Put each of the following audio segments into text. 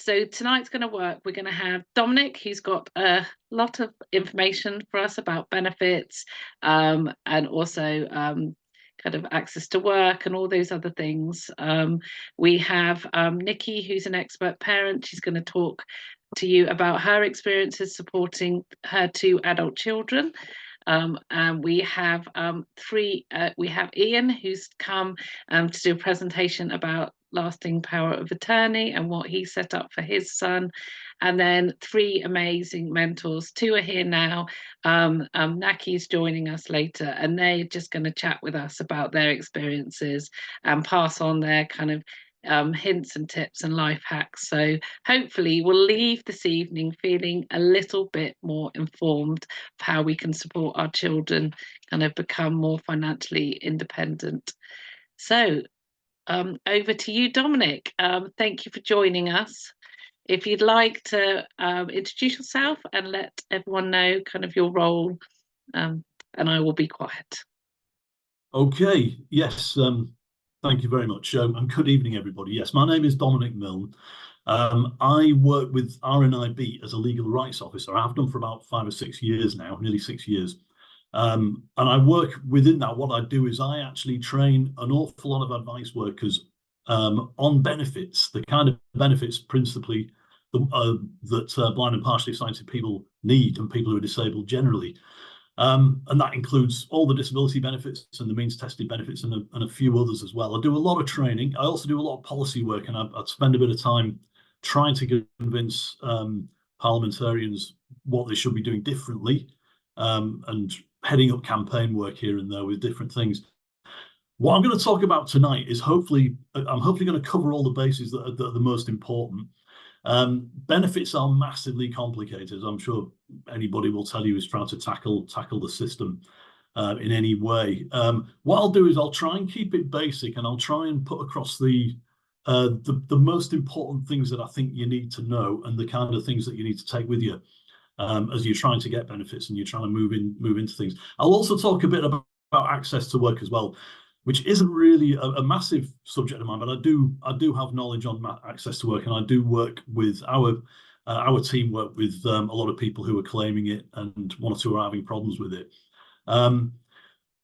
So tonight's going to work. We're going to have Dominic, who's got a lot of information for us about benefits, and also kind of access to work and all those other things. We have Nikki, who's an expert parent. She's going to talk to you about her experiences supporting her two adult children. And we have we have Ian, who's come to do a presentation about lasting power of attorney and what he set up for his son. And then three amazing mentors. Two are here now. Naki's joining us later, and they're just going to chat with us about their experiences and pass on their kind of hints and tips and life hacks. So hopefully we'll leave this evening feeling a little bit more informed of how we can support our children kind of become more financially independent. So over to you, Dominic. Thank you for joining us. If you'd like to introduce yourself and let everyone know kind of your role, and I will be quiet. Okay, yes, thank you very much. And good evening, everybody. Yes, my name is Dominic Milne. I work with RNIB as a legal rights officer. I have done for about 5 or 6 years now, nearly 6 years. And I work within that. What I do is I actually train an awful lot of advice workers on benefits, the kind of benefits principally that blind and partially sighted people need, and people who are disabled generally. And that includes all the disability benefits and the means tested benefits and a few others as well. I do a lot of training. I also do a lot of policy work, and I spend a bit of time trying to convince parliamentarians what they should be doing differently, and heading up campaign work here and there with different things. What I'm going to talk about tonight is I'm hopefully going to cover all the bases that are the most important. Benefits are massively complicated. I'm sure anybody will tell you who's trying to tackle the system in any way. What I'll do is I'll try and keep it basic, and I'll try and put across the most important things that I think you need to know, and the kind of things that you need to take with you as you're trying to get benefits and you're trying to move into things. I'll also talk a bit about access to work as well, which isn't really a massive subject of mine, but I do have knowledge on access to work, and I do work with our team work with a lot of people who are claiming it, and one or two are having problems with it.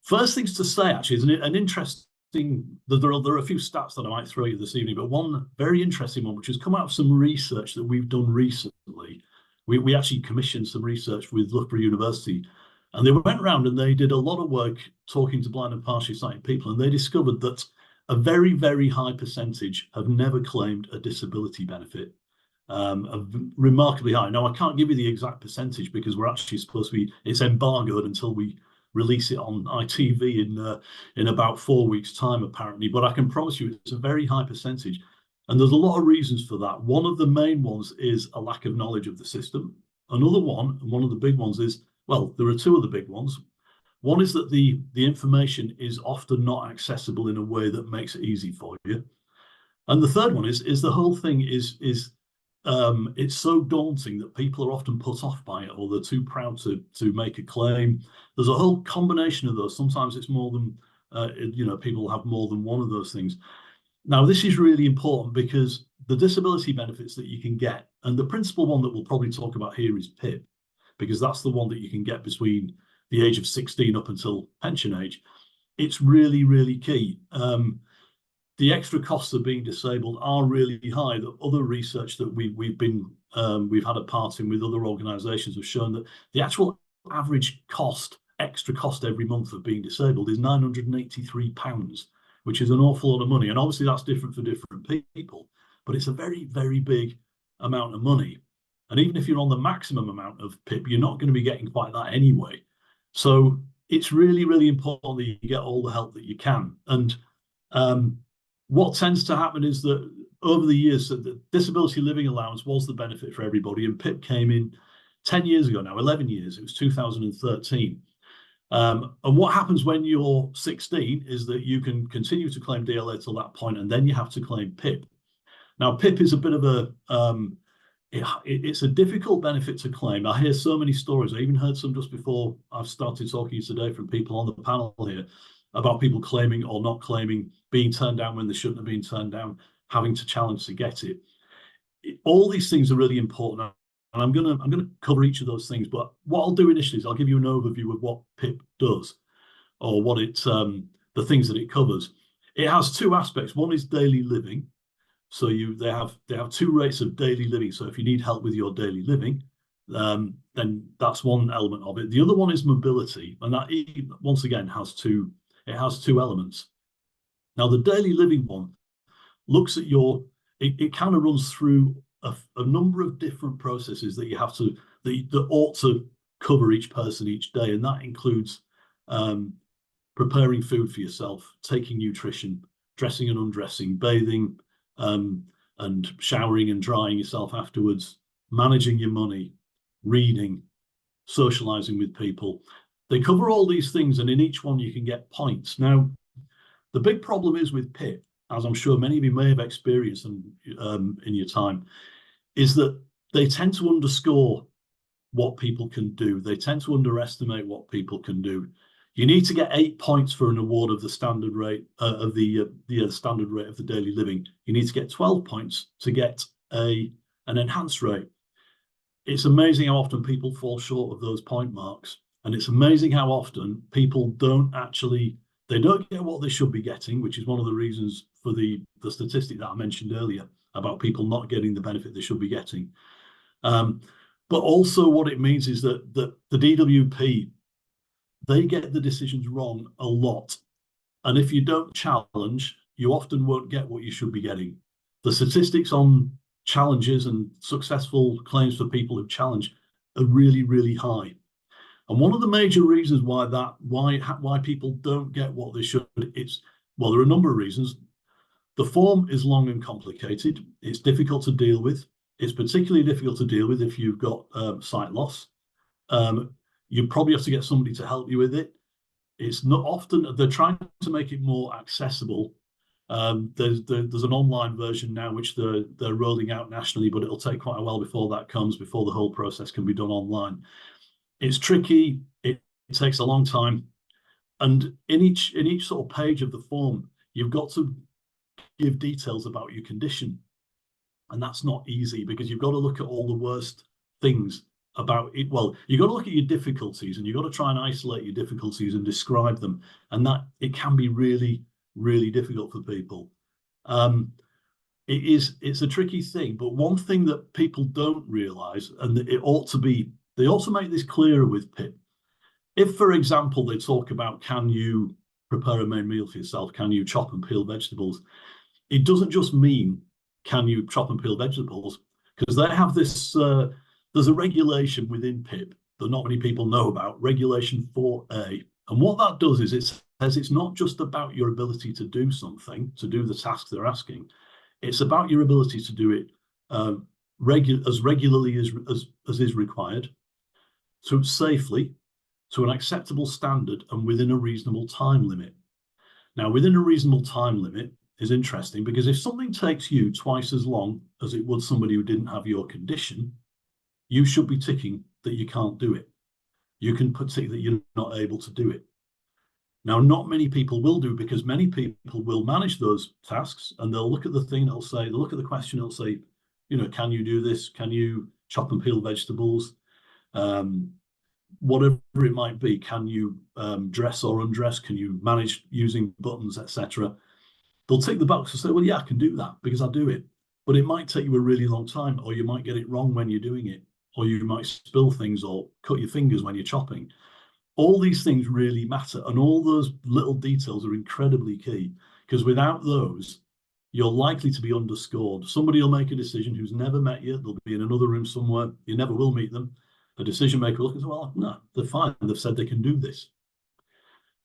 First things to say, actually, is an interesting. There are a few stats that I might throw you this evening, but one very interesting one, which has come out of some research that we've done recently. We actually commissioned some research with Loughborough University. And they went around and they did a lot of work talking to blind and partially sighted people, and they discovered that a very, very high percentage have never claimed a disability benefit, remarkably high. Now, I can't give you the exact percentage because we're actually supposed to be, it's embargoed until we release it on ITV in about 4 weeks' time, apparently. But I can promise you it's a very high percentage. And there's a lot of reasons for that. One of the main ones is a lack of knowledge of the system. Another one, and one of the big ones is, well, there are two of the big ones. One is that the information is often not accessible in a way that makes it easy for you. And the third one is the whole thing is it's so daunting that people are often put off by it, or they're too proud to make a claim. There's a whole combination of those. Sometimes it's more than, people have more than one of those things. Now, this is really important because the disability benefits that you can get, and the principal one that we'll probably talk about here is PIP, because that's the one that you can get between the age of 16 up until pension age. It's really, really key. The extra costs of being disabled are really high. The other research that we've had a part in with other organisations have shown that the actual average extra cost every month of being disabled is £983, which is an awful lot of money. And obviously that's different for different people, but it's a very, very big amount of money. And even if you're on the maximum amount of PIP, you're not going to be getting quite that anyway. So it's really, really important that you get all the help that you can. And what tends to happen is that over the years, the disability living allowance was the benefit for everybody, and PIP came in 10 years ago now, 11 years, it was 2013. And what happens when you're 16 is that you can continue to claim DLA till that point, and then you have to claim PIP. Now, PIP is a bit of a, it's a difficult benefit to claim. I hear so many stories. I even heard some just before I've started talking today from people on the panel here about people claiming or not claiming, being turned down when they shouldn't have been turned down, having to challenge to get it. all these things are really important, and I'm gonna cover each of those things. But what I'll do initially is I'll give you an overview of what PIP does, or what the things that it covers. It has two aspects. One is daily living. So they have two rates of daily living. So if you need help with your daily living, then that's one element of it. The other one is mobility, and that once again has two elements. Now the daily living one looks at it kind of runs through a number of different processes that you have to that ought to cover each person each day, and that includes preparing food for yourself, taking nutrition, dressing and undressing, bathing, and showering and drying yourself afterwards, managing your money, reading, socializing with people. They cover all these things, and in each one you can get points. Now, the big problem is with PIP, as I'm sure many of you may have experienced in your time, is that they tend to underscore what people can do. They tend to underestimate what people can do. You need to get 8 points for an award of the standard rate of the standard rate of the daily living. You need to get 12 points to get an enhanced rate. It's amazing how often people fall short of those point marks, and it's amazing how often people don't get what they should be getting, which is one of the reasons for the statistic that I mentioned earlier about people not getting the benefit they should be getting. But also what it means is that the DWP, they get the decisions wrong a lot. And if you don't challenge, you often won't get what you should be getting. The statistics on challenges and successful claims for people who challenge are really, really high. And one of the major reasons why people don't get what they should, well, there are a number of reasons. The form is long and complicated. It's difficult to deal with. It's particularly difficult to deal with if you've got sight loss. You probably have to get somebody to help you with it. It's not often, they're trying to make it more accessible. There's an online version now which they're rolling out nationally, but it'll take quite a while before the whole process can be done online. It's tricky. It takes a long time, and in each sort of page of the form, you've got to give details about your condition, and that's not easy because you've got to look at all the worst things about it. Well, you've got to look at your difficulties, and you've got to try and isolate your difficulties and describe them, and that it can be really, really difficult for people. It's a tricky thing, but one thing that people don't realize, and they ought to make this clearer with PIP. If, for example, they talk about, can you prepare a main meal for yourself? Can you chop and peel vegetables? It doesn't just mean, can you chop and peel vegetables? Because they have this, there's a regulation within PIP that not many people know about, Regulation 4A. And what that does is it says it's not just about your ability to do something, to do the task they're asking. It's about your ability to do it as regularly as is required, so safely, to an acceptable standard, and within a reasonable time limit. Now, within a reasonable time limit is interesting because if something takes you twice as long as it would somebody who didn't have your condition, you should be ticking that you can't do it. You can put tick that you're not able to do it. Now, not many people will do, because many people will manage those tasks and they'll look at the thing, they'll look at the question, they'll say, can you do this? Can you chop and peel vegetables? Whatever it might be, can you dress or undress? Can you manage using buttons, etc.? They'll tick the box and say, well, yeah, I can do that because I do it. But it might take you a really long time, or you might get it wrong when you're doing it, or you might spill things or cut your fingers when you're chopping. All these things really matter, and all those little details are incredibly key, because without those, you're likely to be underscored. Somebody will make a decision who's never met you. They'll be in another room somewhere. You never will meet them. A decision maker will look and say, well, no, they're fine. They've said they can do this.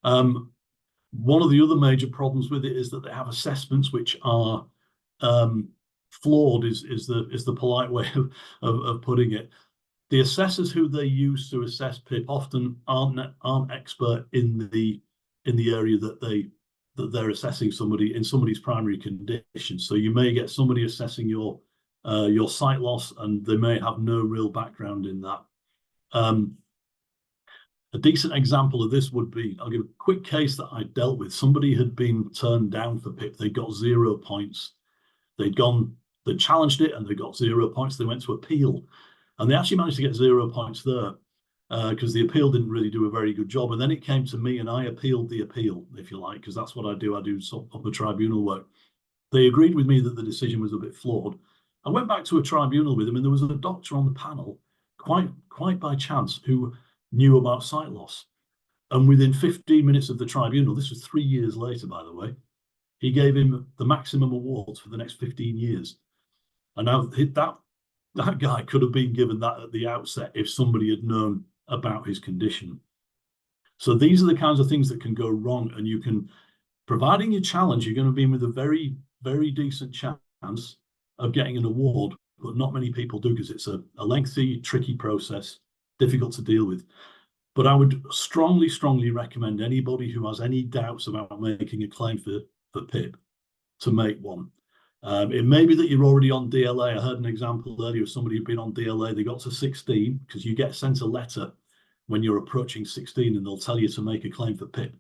One of the other major problems with it is that they have assessments which are flawed, is the polite way of putting it. The assessors who they use to assess PIP often aren't expert in the area that they're assessing somebody in somebody's primary condition. So you may get somebody assessing your sight loss, and they may have no real background in that. A decent example of this would be, I'll give a quick case that I dealt with. Somebody had been turned down for PIP. They got 0 points. They'd They challenged it and they got 0 points. They went to appeal, and they actually managed to get 0 points there because the appeal didn't really do a very good job. And then it came to me, and I appealed the appeal, if you like, because that's what I do. I do sort of the tribunal work. They agreed with me that the decision was a bit flawed. I went back to a tribunal with them, and there was a doctor on the panel, quite by chance, who knew about sight loss. And within 15 minutes of the tribunal, this was 3 years later, by the way, he gave him the maximum awards for the next 15 years. And now that guy could have been given that at the outset if somebody had known about his condition. So these are the kinds of things that can go wrong, and you can, providing you challenge, you're going to be in with a very, very decent chance of getting an award, but not many people do because it's a lengthy, tricky process, difficult to deal with. But I would strongly, strongly recommend anybody who has any doubts about making a claim for PIP to make one. It may be that you're already on DLA. I heard an example earlier of somebody who'd been on DLA. They got to 16 because you get sent a letter when you're approaching 16 and they'll tell you to make a claim for PIP.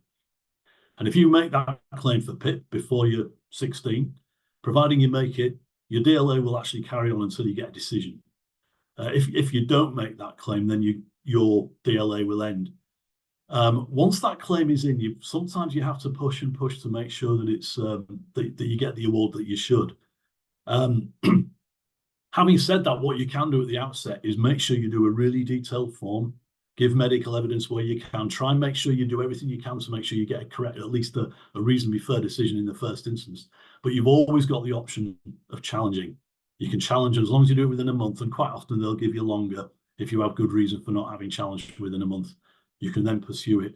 And if you make that claim for PIP before you're 16, providing you make it, your DLA will actually carry on until you get a decision. If you don't make that claim, then your DLA will end. Once that claim is in, sometimes you have to push and push to make sure that it's that you get the award that you should. Having said that, what you can do at the outset is make sure you do a really detailed form, give medical evidence where you can, try and make sure you do everything you can to make sure you get a correct, at least a reasonably fair decision in the first instance. But you've always got the option of challenging. You can challenge as long as you do it within a month, and quite often they'll give you longer if you have good reason for not having challenged within a month. You can then pursue it.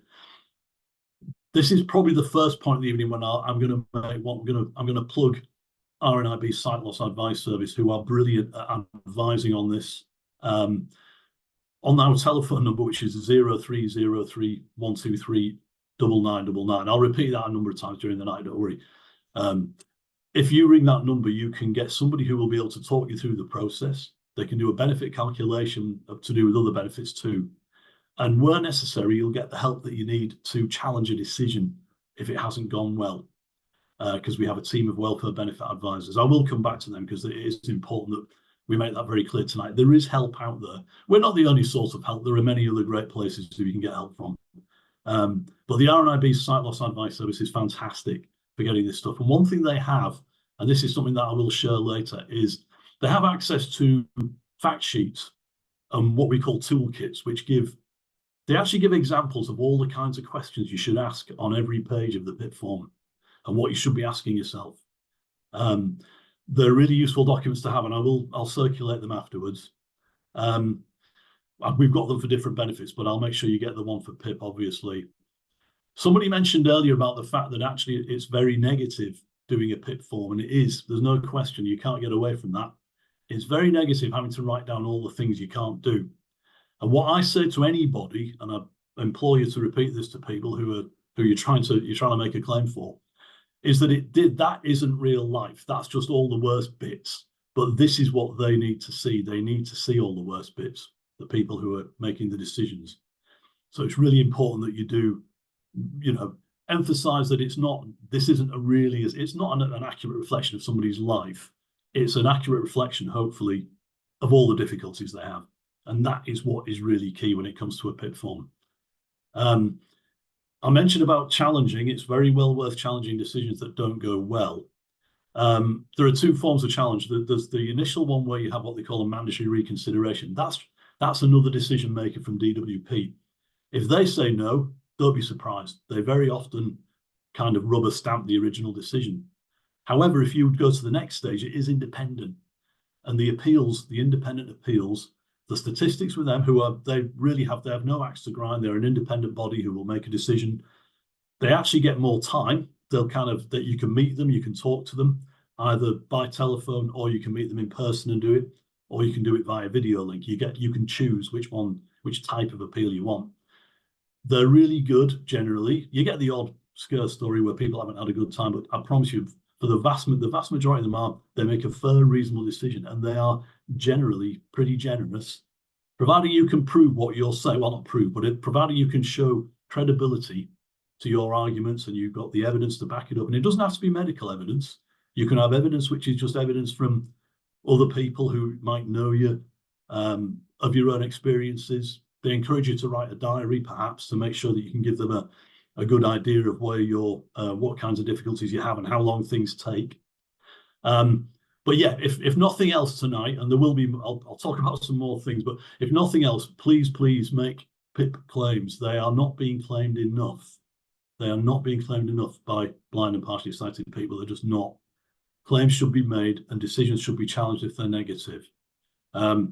This is probably the first point of the evening when I'm going to plug RNIB Sight Loss Advice Service, who are brilliant at advising on this. On our telephone number, which is 0303 123 9999. I'll repeat that a number of times during the night, don't worry. If you ring that number, you can get somebody who will be able to talk you through the process. They can do a benefit calculation to do with other benefits too. And where necessary, you'll get the help that you need to challenge a decision if it hasn't gone well, because we have a team of welfare benefit advisors. I will come back to them because it is important that we make that very clear tonight. There is help out there. We're not the only source of help. There are many other great places that you can get help from. But the RNIB Sight Loss Advice Service is fantastic for getting this stuff. And one thing they have, and this is something that I will share later, is they have access to fact sheets and what we call toolkits, which they actually give examples of all the kinds of questions you should ask on every page of the PIP form and what you should be asking yourself. They're really useful documents to have, and I'll circulate them afterwards. We've got them for different benefits, but I'll make sure you get the one for PIP, obviously. Somebody mentioned earlier about the fact that actually it's very negative doing a PIP form, and it is. There's no question. You can't get away from that. It's very negative having to write down all the things you can't do. And what I say to anybody, and I implore you to repeat this to people who you're trying to make a claim for, is that that isn't real life. That's just all the worst bits. But this is what they need to see. They need to see all the worst bits, the people who are making the decisions. So it's really important that you do, emphasize that it's not an accurate reflection of somebody's life. It's an accurate reflection, hopefully, of all the difficulties they have. And that is what is really key when it comes to a PIP form. I mentioned about challenging. It's very well worth challenging decisions that don't go well. There are two forms of challenge. There's the initial one where you have what they call a mandatory reconsideration. That's another decision maker from DWP. If they say no, don't be surprised. They very often kind of rubber stamp the original decision. However, if you would go to the next stage, it is independent. And the independent appeals, the statistics with them, they have no axe to grind. They're an independent body who will make a decision. They actually get more time. That you can meet them, you can talk to them either by telephone, or you can meet them in person and do it, or you can do it via video link. You can choose which type of appeal you want. They're really good generally. You get the odd scare story where people haven't had a good time, but I promise you, for the vast majority of them they make a fair, reasonable decision, and they are generally pretty generous, providing you can prove what you're saying. Well, not prove, but providing you can show credibility to your arguments and you've got the evidence to back it up. And it doesn't have to be medical evidence. You can have evidence which is just evidence from other people who might know you, of your own experiences. They encourage you to write a diary, perhaps, to make sure that you can give them a good idea of where you're, what kinds of difficulties you have and how long things take. But yeah, if nothing else tonight, and there will be, I'll talk about some more things, but if nothing else, please make PIP claims. They are not being claimed enough. They are not being claimed enough by blind and partially sighted people. They're just not. Claims should be made and decisions should be challenged if they're negative. By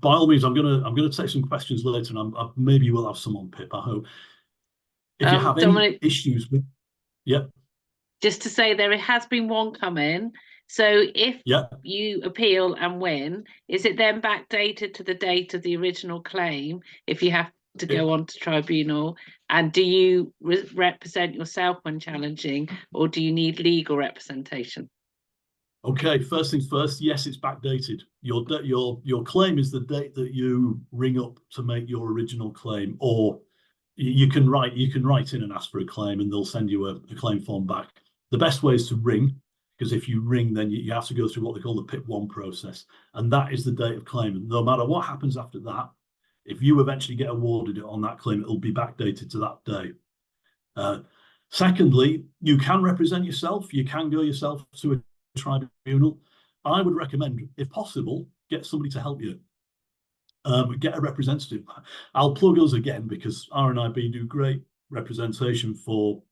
all means, I'm gonna take some questions later, and maybe we'll have some on PIP. I hope. If you have Dominic, any issues with, yeah. Just to say, there has been one come in. So if you appeal and win, is it then backdated to the date of the original claim if you have to go on to tribunal? And do you represent yourself when challenging, or do you need legal representation? Okay, first things first, yes, it's backdated. Your claim is the date that you ring up to make your original claim, or you can write in and ask for a claim and they'll send you a claim form back. The best way is to ring, because if you ring, then you have to go through what they call the PIP1 process, and that is the date of claim. And no matter what happens after that, if you eventually get awarded it on that claim, it'll be backdated to that day. Secondly, you can represent yourself. You can go yourself to a tribunal. I would recommend, if possible, get somebody to help you. Get a representative. I'll plug us again because RNIB do great representation for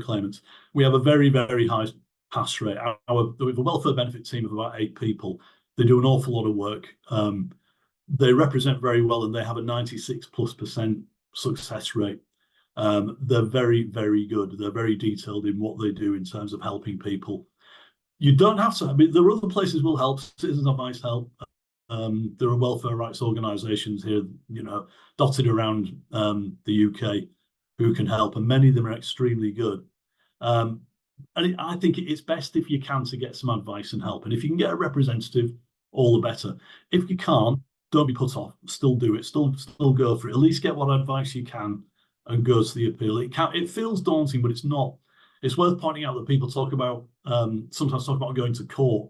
claimants. We have a very, very high pass rate. We have a welfare benefit team of about 8 people. They do an awful lot of work. They represent very well, and they have a 96+% success rate. They're very, very good. They're very detailed in what they do in terms of helping people. You don't have to. I mean, there are other places will help. Citizens Advice help. There are welfare rights organisations here, dotted around the UK, who can help, and many of them are extremely good. And I think it's best if you can to get some advice and help. And if you can get a representative, all the better. If you can't, don't be put off. Still do it. Still go for it. At least get what advice you can and go to the appeal. It feels daunting, but it's not. It's worth pointing out that people sometimes talk about going to court.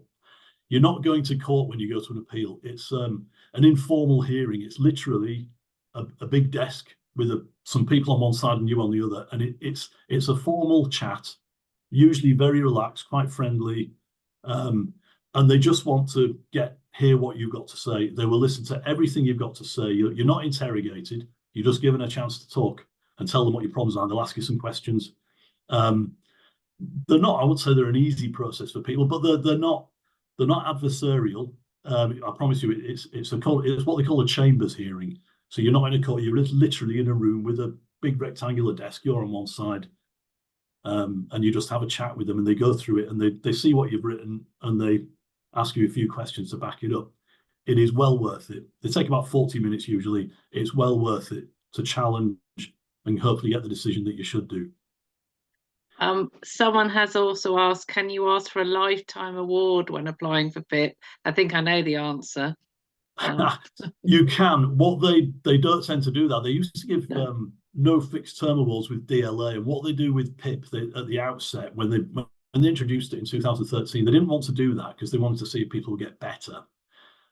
You're not going to court when you go to an appeal. It's an informal hearing. It's literally a big desk with some people on one side and you on the other, and it's a formal chat, usually very relaxed, quite friendly, and they just want to hear what you've got to say. They will listen to everything you've got to say. You're not interrogated. You're just given a chance to talk and tell them what your problems are. They'll ask you some questions. They're not. I would say they're an easy process for people, but they're not adversarial. I promise you, it's what they call a chambers hearing. So you're not in a court. You're literally in a room with a big rectangular desk. You're on one side, and you just have a chat with them, and they go through it, and they see what you've written, and they ask you a few questions to back it up. It is well worth it. They take about 40 minutes usually. It's well worth it to challenge and hopefully get the decision that you should do. Someone has also asked, can you ask for a lifetime award when applying for PIP? I think I know the answer. You can. What they don't tend to do that. They used to give no fixed term awards with DLA, and what they do with PIP at the outset when they introduced it in 2013, they didn't want to do that because they wanted to see if people would get better,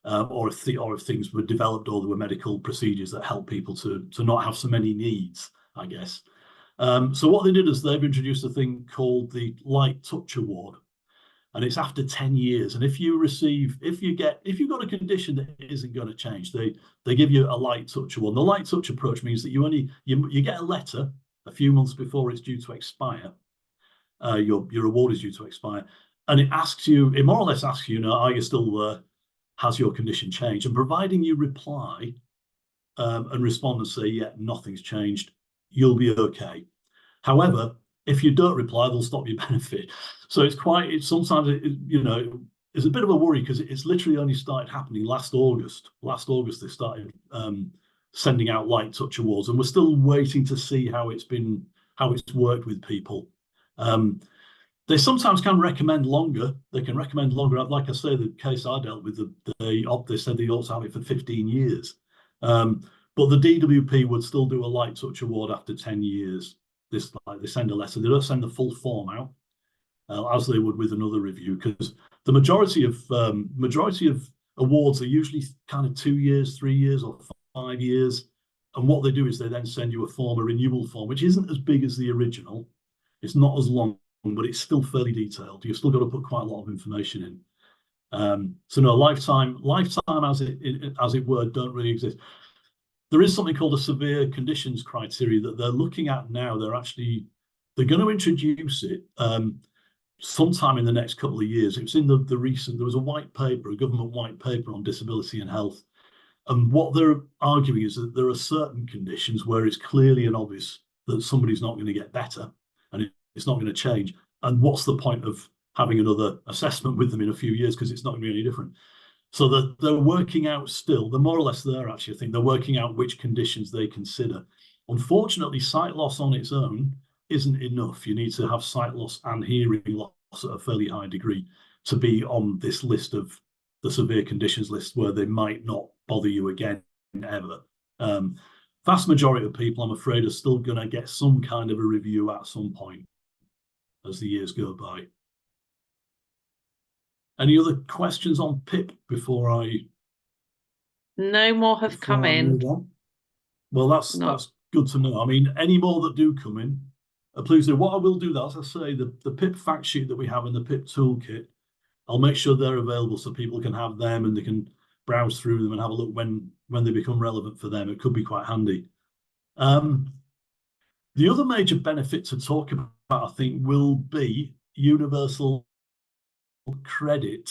or if things were developed, or there were medical procedures that help people to not have so many needs, I guess. So what they did is they've introduced a thing called the Light Touch Award, and it's after 10 years. And if you've got a condition that isn't going to change, they give you a light touch award. And the light touch approach means that you get a letter a few months before it's due to expire. Your award is due to expire, and it more or less asks you, are you still there? Has your condition changed? And providing you reply and respond and say, yeah, nothing's changed, you'll be okay. However, if you don't reply, they'll stop your benefit. So it's sometimes it's a bit of a worry because it's literally only started happening last August. Last August they started sending out light touch awards, and we're still waiting to see how it's worked with people. They sometimes can recommend longer. They can recommend longer. Like I say, the case I dealt with, they said they ought to have it for 15 years. But the DWP would still do a light touch award after 10 years. They send a letter. They don't send the full form out. as they would with another review, because the majority of awards are usually kind of 2 years, 3 years, or 5 years. And what they do is they then send you a renewal form, which isn't as big as the original. It's not as long, but it's still fairly detailed. You've still got to put quite a lot of information in. So no, lifetime as it were don't really exist. There is something called a severe conditions criteria that they're looking at now. They're going to introduce it sometime in the next couple of years. It was in there was a white paper, a government white paper on disability and health. And what they're arguing is that there are certain conditions where it's clearly and obvious that somebody's not going to get better and it's not going to change. And what's the point of having another assessment with them in a few years, because it's not going to be any different. So they're working out still, they're more or less there actually, I think they're working out which conditions they consider. Unfortunately, sight loss on its own isn't enough. You need to have sight loss and hearing loss at a fairly high degree to be on this list of the severe conditions list, where they might not bother you again ever. Vast majority of people, I'm afraid, are still going to get some kind of a review at some point as the years go by. Any other questions on PIP before I? No more have come in. Well, that's good to know. I mean, any more that do come in, please do. What I will do, as I say, the PIP fact sheet that we have in the PIP toolkit, I'll make sure they're available so people can have them and they can browse through them and have a look when they become relevant for them. It could be quite handy. The other major benefit to talk about, I think, will be universal credit.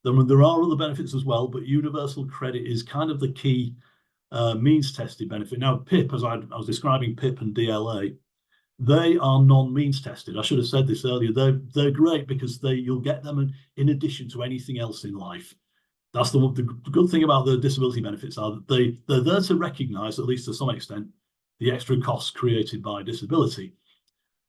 There are other benefits as well, but universal credit is kind of the key means tested benefit. Now, PIP, as I was describing PIP and DLA, they are non-means tested. I should have said this earlier. They're great because you'll get them in addition to anything else in life. That's the good thing about the disability benefits are that they're there to recognise, at least to some extent, the extra costs created by disability.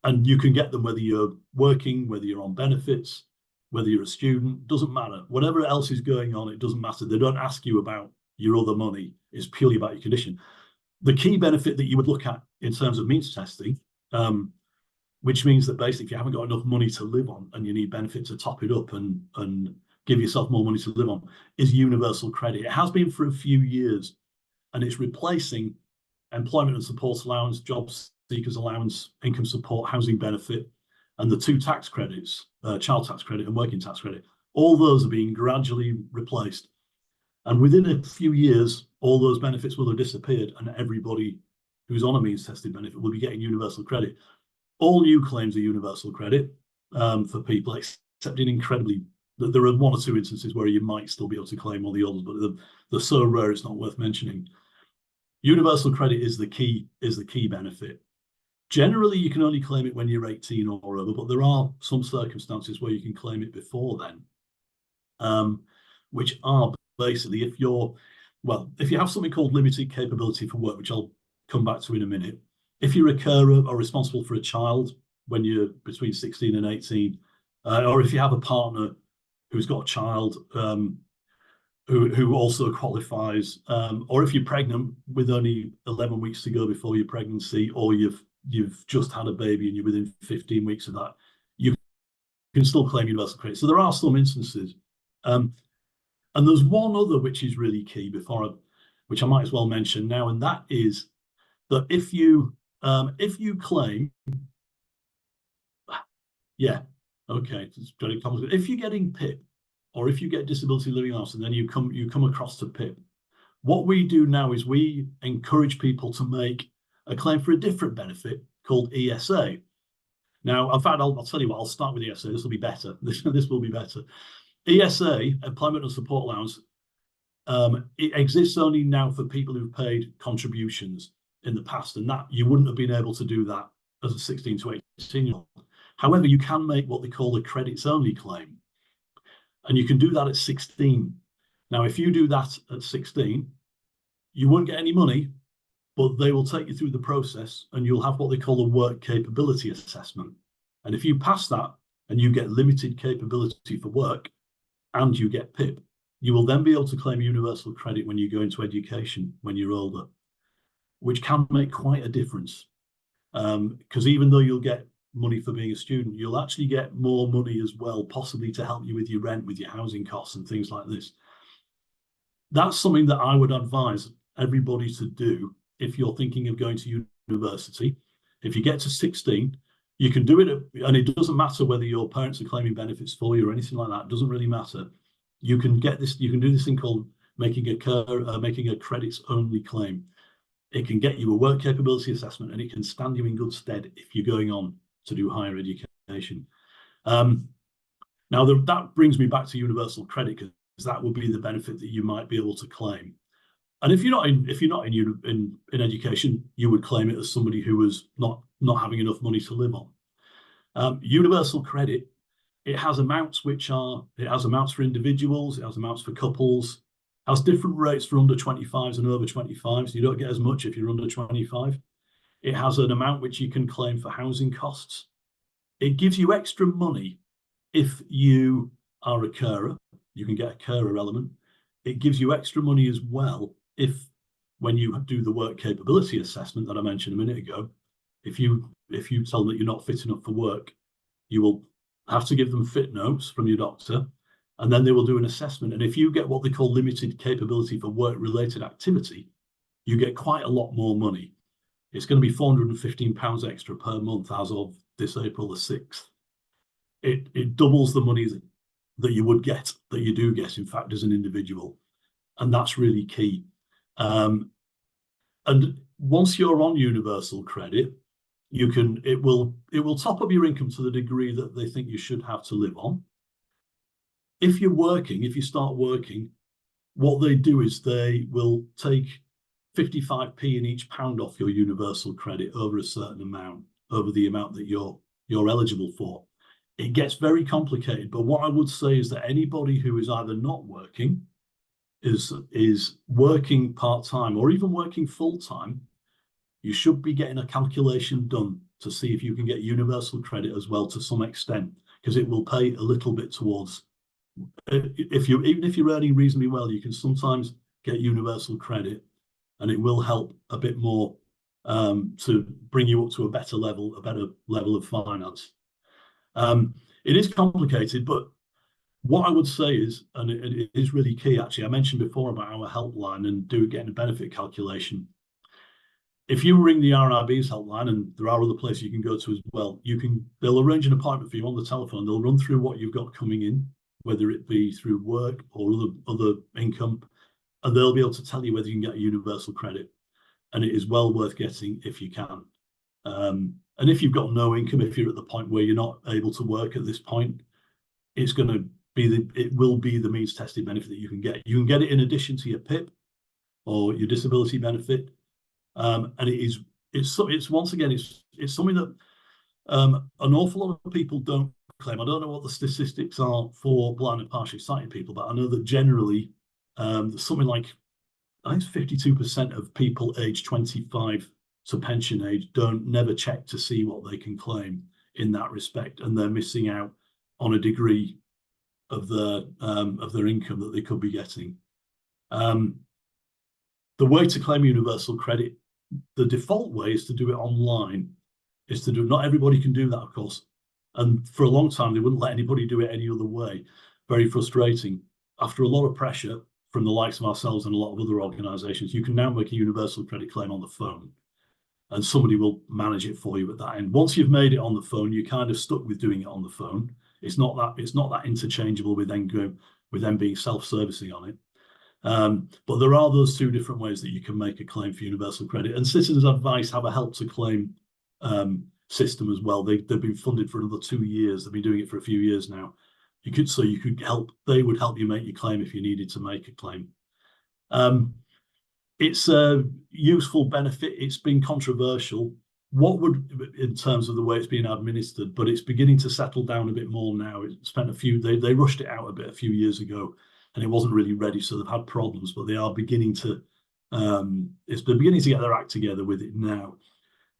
And you can get them whether you're working, whether you're on benefits, whether you're a student, doesn't matter. Whatever else is going on, it doesn't matter. They don't ask you about your other money. It's purely about your condition. The key benefit that you would look at in terms of means testing, which means that basically if you haven't got enough money to live on and you need benefit to top it up and give yourself more money to live on, is universal credit. It has been for a few years, and it's replacing employment and support allowance, job seekers allowance, income support, housing benefit, and the 2 tax credits, child tax credit and working tax credit. All those are being gradually replaced. And within a few years, all those benefits will have disappeared, and everybody who's on a means tested benefit will be getting universal credit. All new claims are universal credit for people, except in there are 1 or 2 instances where you might still be able to claim all the others, but they're so rare it's not worth mentioning. Universal credit is the key benefit. Generally, you can only claim it when you're 18 or over, but there are some circumstances where you can claim it before then, which are basically if you have something called limited capability for work, which I'll come back to in a minute. If you're a carer or responsible for a child when you're between 16 and 18, or if you have a partner who's got a child who also qualifies, or if you're pregnant with only 11 weeks to go before your pregnancy, or you've just had a baby and you're within 15 weeks of that, you can still claim universal credit. So there are some instances. And there's one other which is really key which I might as well mention now, and that is that if you claim, if you're getting PIP, or if you get disability living allowance and then you come across to PIP, what we do now is we encourage people to make a claim for a different benefit called ESA. Now, in fact, I'll tell you what, I'll start with ESA. This will be better. This will be better. ESA, Employment and Support Allowance, it exists only now for people who've paid contributions in the past, and that you wouldn't have been able to do that as a 16 to 18-year-old. However, you can make what they call a credits only claim, and you can do that at 16. Now, if you do that at 16, you won't get any money, but they will take you through the process and you'll have what they call a work capability assessment. And if you pass that and you get limited capability for work and you get PIP, you will then be able to claim universal credit when you go into education when you're older, which can make quite a difference. Because even though you'll get money for being a student, you'll actually get more money as well, possibly to help you with your rent, with your housing costs and things like this. That's something that I would advise everybody to do if you're thinking of going to university. If you get to 16, you can do it, and it doesn't matter whether your parents are claiming benefits for you or anything like that. It doesn't really matter. You can get this. You can do this thing called making a credits only claim. It can get you a work capability assessment, and it can stand you in good stead if you're going on to do higher education. Now that brings me back to universal credit, because that would be the benefit that you might be able to claim. And if you're not in education, you would claim it as somebody who was not having enough money to live on. Universal credit, it has amounts for individuals, it has amounts for couples, has different rates for under 25s and over 25s. You don't get as much if you're under 25. It has an amount which you can claim for housing costs. It gives you extra money if you are a carer. You can get a carer element. It gives you extra money as well if, when you do the work capability assessment that I mentioned a minute ago, if you tell them that you're not fit enough for work, you will have to give them fit notes from your doctor, and then they will do an assessment. And if you get what they call limited capability for work-related activity, you get quite a lot more money. It's going to be £415 extra per month as of this April the 6th. It doubles the money that you would get, that you do get, in fact, as an individual. And that's really key. And once you're on universal credit, it will top up your income to the degree that they think you should have to live on. If you start working, what they do is they will take 55p in each pound off your universal credit over a certain amount, over the amount that you're eligible for. It gets very complicated, but what I would say is that anybody who is either not working, is working part-time, or even working full-time, you should be getting a calculation done to see if you can get universal credit as well, to some extent, because it will pay a little bit towards, even if you're earning reasonably well, you can sometimes get universal credit, and it will help a bit more to bring you up to a better level of finance. It is complicated, but what I would say is, and it is really key actually, I mentioned before about our helpline and getting a benefit calculation. If you ring the RRB's helpline, and there are other places you can go to as well, they'll arrange an appointment for you on the telephone. They'll run through what you've got coming in, whether it be through work or other income, and they'll be able to tell you whether you can get a universal credit. And it is well worth getting if you can. And if you've got no income, if you're at the point where you're not able to work at this point, it will be the means tested benefit that you can get. You can get it in addition to your PIP or your disability benefit. And it's once again, it's something that an awful lot of people don't claim. I don't know what the statistics are for blind and partially sighted people, but I know that generally something like, I think it's 52% of people aged 25 to pension age never check to see what they can claim in that respect, and they're missing out on a degree of their income that they could be getting. The way to claim universal credit, the default way is to do it online. Not everybody can do that, of course. And for a long time, they wouldn't let anybody do it any other way. Very frustrating. After a lot of pressure from the likes of ourselves and a lot of other organisations, you can now make a universal credit claim on the phone, and somebody will manage it for you at that end. Once you've made it on the phone, you're kind of stuck with doing it on the phone. It's not that interchangeable with them being self-servicing on it. But there are those two different ways that you can make a claim for universal credit. And Citizens Advice have a help to claim system as well. They've been funded for another 2 years. They've been doing it for a few years now. They would help you make your claim if you needed to make a claim. It's a useful benefit. It's been controversial. In terms of the way it's being administered, but it's beginning to settle down a bit more now. They rushed it out a bit a few years ago, and it wasn't really ready, so they've had problems, but they are beginning to get their act together with it now.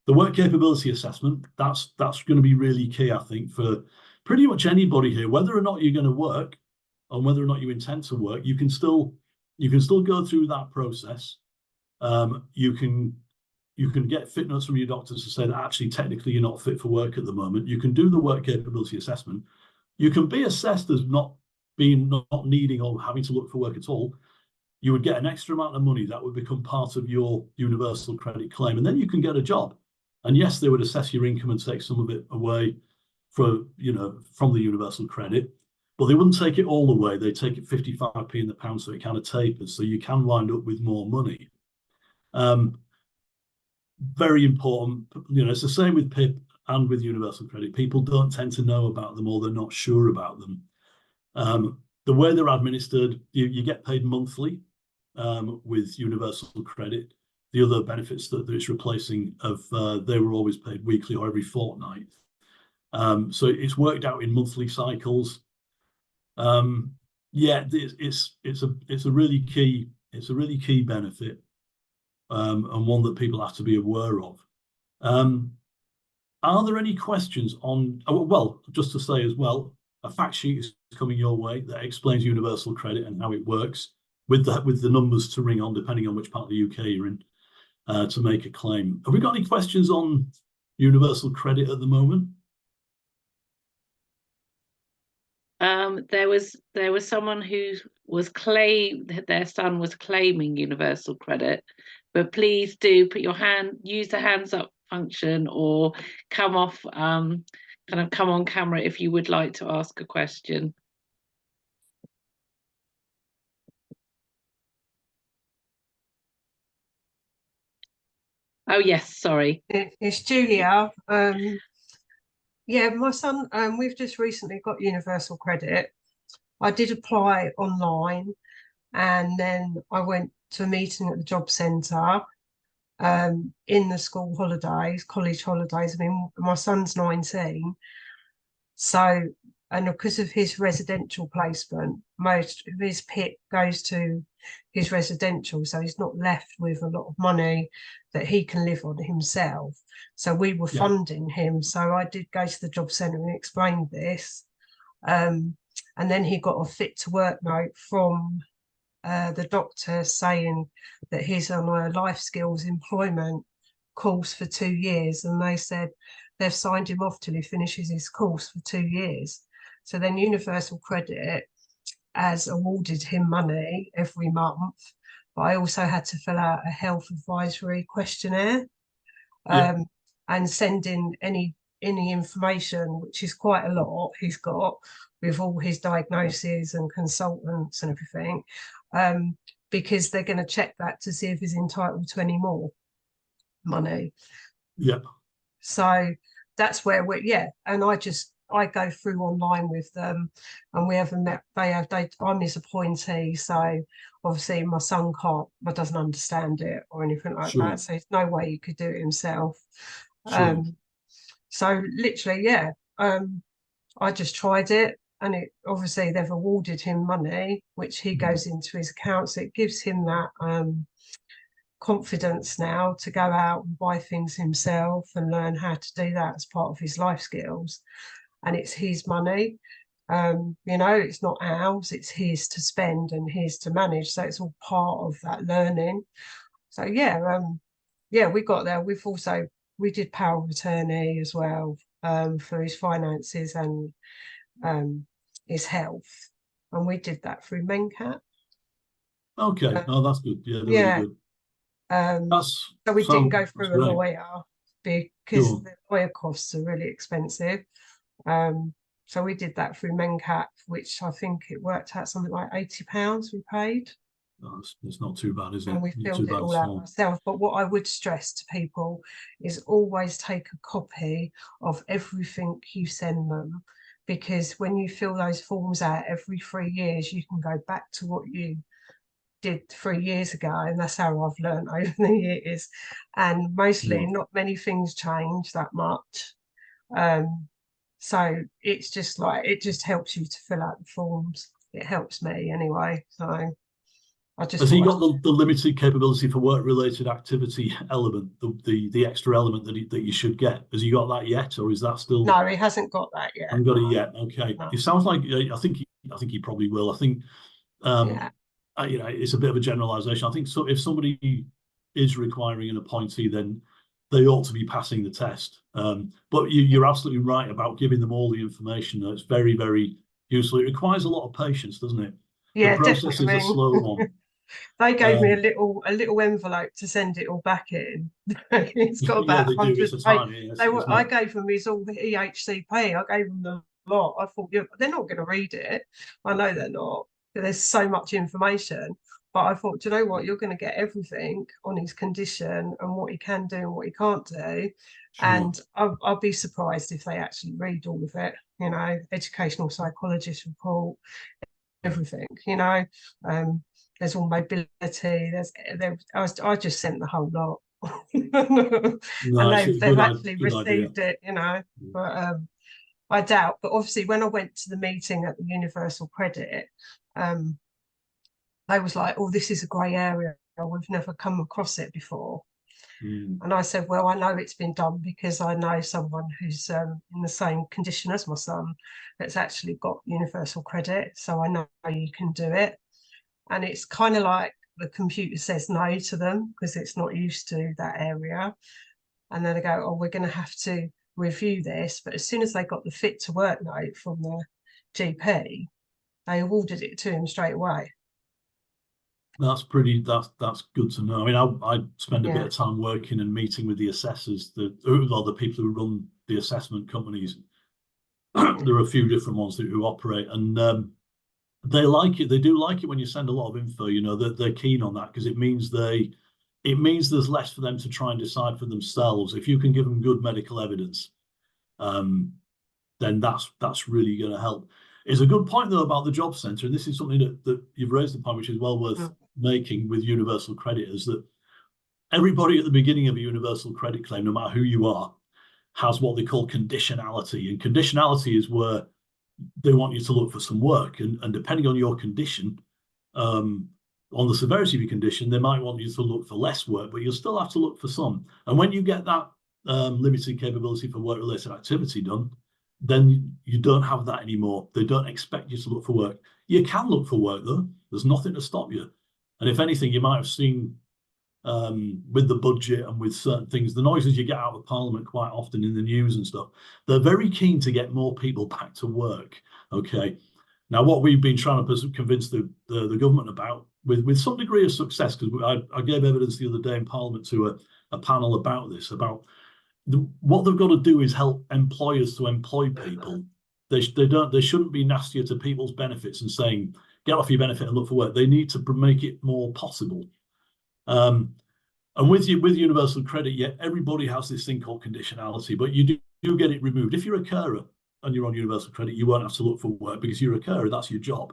The work capability assessment, that's going to be really key, I think, for pretty much anybody here, whether or not you're going to work and whether or not you intend to work. You can still go through that process. You can you can get fit notes from your doctors to say that actually technically you're not fit for work at the moment. You can do the work capability assessment. You can be assessed as not needing or having to look for work at all. You would get an extra amount of money that would become part of your universal credit claim, and then you can get a job. And yes, they would assess your income and take some of it away from the universal credit, but they wouldn't take it all away. They take it 55p in the pound, so it kind of tapers, so you can wind up with more money. Very important. It's the same with PIP and with universal credit. People don't tend to know about them, or they're not sure about them. The way they're administered, you get paid monthly with universal credit. The other benefits that it's replacing they were always paid weekly or every fortnight. So it's worked out in monthly cycles. It's a really key benefit, and one that people have to be aware of. Are there any questions on? Well, just to say as well, a fact sheet is coming your way that explains universal credit and how it works, with the numbers to ring on depending on which part of the UK you're in, to make a claim. Have we got any questions on universal credit at the moment? There was someone who was their son was claiming universal credit, but please do use the hands up function, or come on camera if you would like to ask a question. Oh yes, sorry. It's Julia. Yeah, my son, we've just recently got universal credit. I did apply online, and then I went to a meeting at the job centre in the school holidays, college holidays. I mean, my son's 19. So, and because of his residential placement, most of his PIP goes to his residential, so he's not left with a lot of money that he can live on himself. So we were funding him. So I did go to the job centre and explain this. And then he got a fit to work note from the doctor saying that he's on a life skills employment course for 2 years. And they said they've signed him off till he finishes his course for 2 years. So then Universal Credit has awarded him money every month. But I also had to fill out a health advisory questionnaire and send in any information, which is quite a lot he's got, with all his diagnoses and consultants and everything, because they're going to check that to see if he's entitled to any more money. Yep. So that's where and I go through online with them, and we haven't met. I'm his appointee, so obviously my son doesn't understand it or anything like that. So there's no way he could do it himself. Sure. So literally, I just tried it, and it obviously they've awarded him money, which he goes into his account. So it gives him that confidence now to go out and buy things himself and learn how to do that as part of his life skills. And it's his money, it's not ours, it's his to spend and his to manage. So it's all part of that learning. So we got there. We did power of attorney as well, for his finances and his health, and we did that through Mencat. Okay, that's good. Yeah, really good. So we didn't go through a lawyer, because the lawyer costs are really expensive. So we did that through Mencat, which I think it worked out something like £80 we paid. It's not too bad, is it? And we filled it all out ourselves. But what I would stress to people is always take a copy of everything you send them, because when you fill those forms out every 3 years, you can go back to what you did 3 years ago, and that's how I've learned over the years. And mostly not many things change that much. So it's just it just helps you to fill out the forms. It helps me anyway. So has he got the limited capability for work-related activity element, the extra element that you should get? Has he got that yet, or is that still? No, he hasn't got that yet. Hasn't got it yet. Okay, no. It sounds like I think he probably will. I think it's a bit of a generalisation. I think so. If somebody is requiring an appointee, then they ought to be passing the test. But you're absolutely right about giving them all the information. It's very, very useful. It requires a lot of patience, doesn't it? Yeah, the process definitely. is a slow one. They gave me a little envelope to send it all back in. It's got about 100 It's a tiny, I gave them all the EHCP. I gave them the lot. I thought, yeah, they're not going to read it. I know they're not. There's so much information. But I thought, do you know what? You're going to get everything on his condition and what he can do and what he can't do. Sure. And I'll be surprised if they actually read all of it. You know, educational psychologist report, everything. You know, there's all mobility. I just sent the whole lot, and they've actually received it. You know, but I doubt. But obviously, when I went to the meeting at the Universal Credit, they was like, "Oh, this is a grey area. We've never come across it before." And I said, well, I know it's been done because I know someone who's in the same condition as my son that's actually got universal credit. So I know you can do it. And it's kind of like the computer says no to them because it's not used to that area. And then they go, oh, we're going to have to review this. But as soon as they got the fit to work note from the GP, they awarded it to him straight away. That's good to know. I mean, I spend a bit of time working and meeting with the assessors, the people who run the assessment companies. There are a few different ones who operate, and they like it. They do like it when you send a lot of info. You know, they're keen on that because it means there's less for them to try and decide for themselves. If you can give them good medical evidence, then that's really going to help. It's a good point though about the job centre, and this is something that you've raised the point, which is well worth making with universal credit, is that everybody at the beginning of a universal credit claim, no matter who you are, has what they call conditionality. And conditionality is where they want you to look for some work, and depending on your condition, on the severity of your condition, they might want you to look for less work, but you'll still have to look for some. And when you get that limited capability for work-related activity done, then you don't have that anymore. They don't expect you to look for work. You can look for work though. There's nothing to stop you. And if anything, you might have seen with the budget and with certain things, the noises you get out of Parliament quite often in the news and stuff, they're very keen to get more people back to work. Okay. Now, what we've been trying to convince the government about, with some degree of success, because I gave evidence the other day in Parliament to a panel about this, about what they've got to do is help employers to employ people. They shouldn't be nastier to people's benefits and saying, get off your benefit and look for work. They need to make it more possible. And with universal credit, everybody has this thing called conditionality, but you do get it removed. If you're a carer and you're on universal credit, you won't have to look for work because you're a carer, that's your job.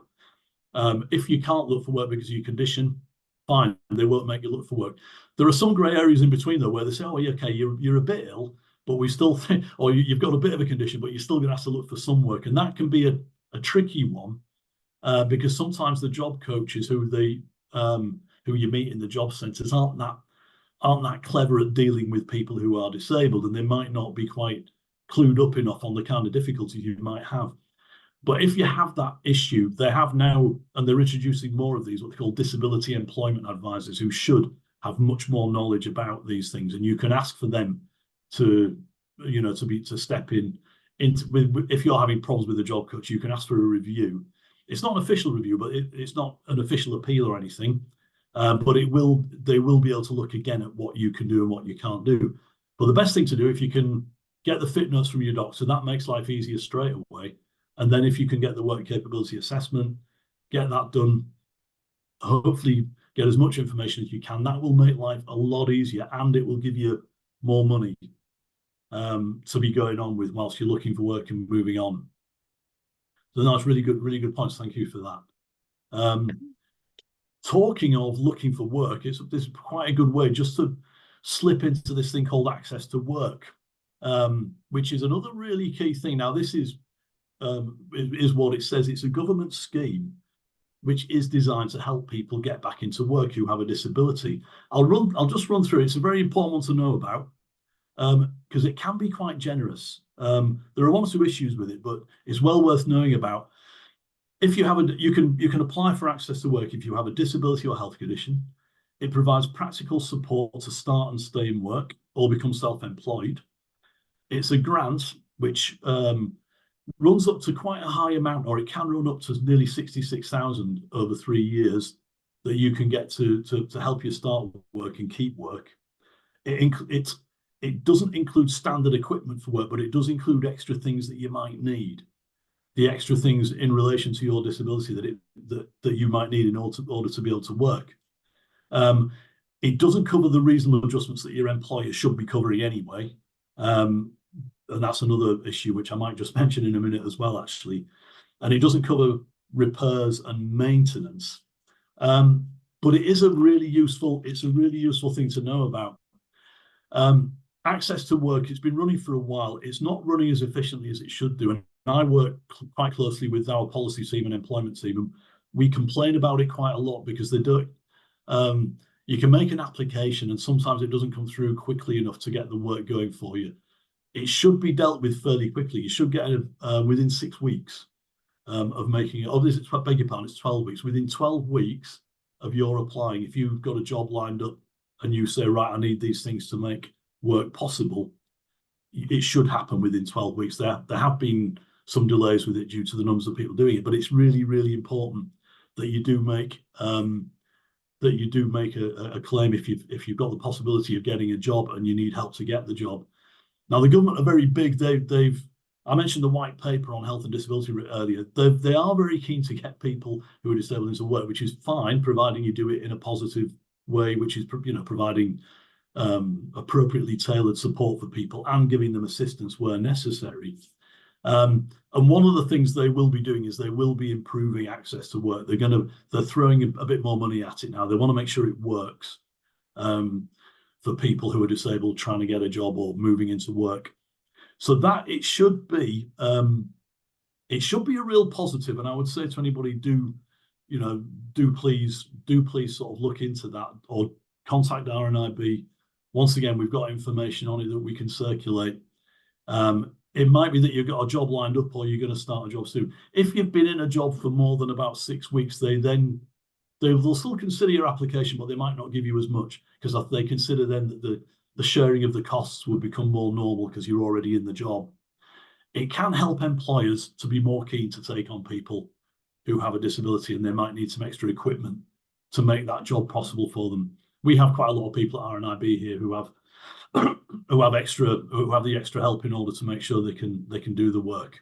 If you can't look for work because of your condition, fine, they won't make you look for work. There are some grey areas in between though, where they say, oh, okay, you're a bit ill, but we still think, or you've got a bit of a condition, but you're still going to have to look for some work. And that can be a tricky one because sometimes the job coaches who you meet in the job centres aren't that clever at dealing with people who are disabled, and they might not be quite clued up enough on the kind of difficulties you might have. But if you have that issue, they have now, and they're introducing more of these, what they call disability employment advisors, who should have much more knowledge about these things. And you can ask for them to step in into if you're having problems with a job coach, you can ask for a review. It's not an official review, but it's not an official appeal or anything. But they will be able to look again at what you can do and what you can't do. But the best thing to do, if you can get the fit notes from your doctor, that makes life easier straight away. And then if you can get the work capability assessment, get that done, hopefully get as much information as you can. That will make life a lot easier, and it will give you more money to be going on with whilst you're looking for work and moving on. So that's really good points. Thank you for that. Talking of looking for work, this is quite a good way just to slip into this thing called access to work, which is another really key thing. Now, this is what it says. It's a government scheme which is designed to help people get back into work who have a disability. I'll just run through it. It's a very important one to know about because it can be quite generous. There are one or two issues with it, but it's well worth knowing about. If you have you can apply for access to work if you have a disability or health condition, It provides practical support to start and stay in work or become self-employed. It's a grant which runs up to quite a high amount, or it can run up to nearly 66,000 over 3 years that you can get to help you start work and keep work. It doesn't include standard equipment for work, but it does include extra things that you might need. The extra things in relation to your disability that you might need in order to be able to work. It doesn't cover the reasonable adjustments that your employer should be covering anyway. And that's another issue which I might just mention in a minute as well, actually. And it doesn't cover repairs and maintenance. But it is a really useful thing to know about. Access to work, it's been running for a while. It's not running as efficiently as it should do. And I work quite closely with our policy team and employment team, and we complain about it quite a lot because they do. You can make an application and sometimes it doesn't come through quickly enough to get the work going for you. It should be dealt with fairly quickly. You should get it within 6 weeks of making it. I beg your pardon, it's 12 weeks. Within 12 weeks of your applying, if you've got a job lined up and you say, right, I need these things to make work possible, it should happen within 12 weeks. There have been some delays with it due to the numbers of people doing it, but it's really, really important that you do make a claim if you've got the possibility of getting a job and you need help to get the job. Now, the government are very big. I mentioned the white paper on health and disability earlier. They are very keen to get people who are disabled into work, which is fine, providing you do it in a positive way, which is providing appropriately tailored support for people and giving them assistance where necessary. And one of the things they will be doing is they will be improving access to work. They're throwing a bit more money at it now. They want to make sure it works for people who are disabled trying to get a job or moving into work. So that it should be a real positive. And I would say to anybody, do please sort of look into that or contact RNIB. Once again, we've got information on it that we can circulate. It might be that you've got a job lined up or you're going to start a job soon. If you've been in a job for more than about 6 weeks, they'll still consider your application, but they might not give you as much because they consider then that the sharing of the costs would become more normal because you're already in the job. It can help employers to be more keen to take on people who have a disability and they might need some extra equipment to make that job possible for them. We have quite a lot of people at RNIB here who have the extra help in order to make sure they can do the work.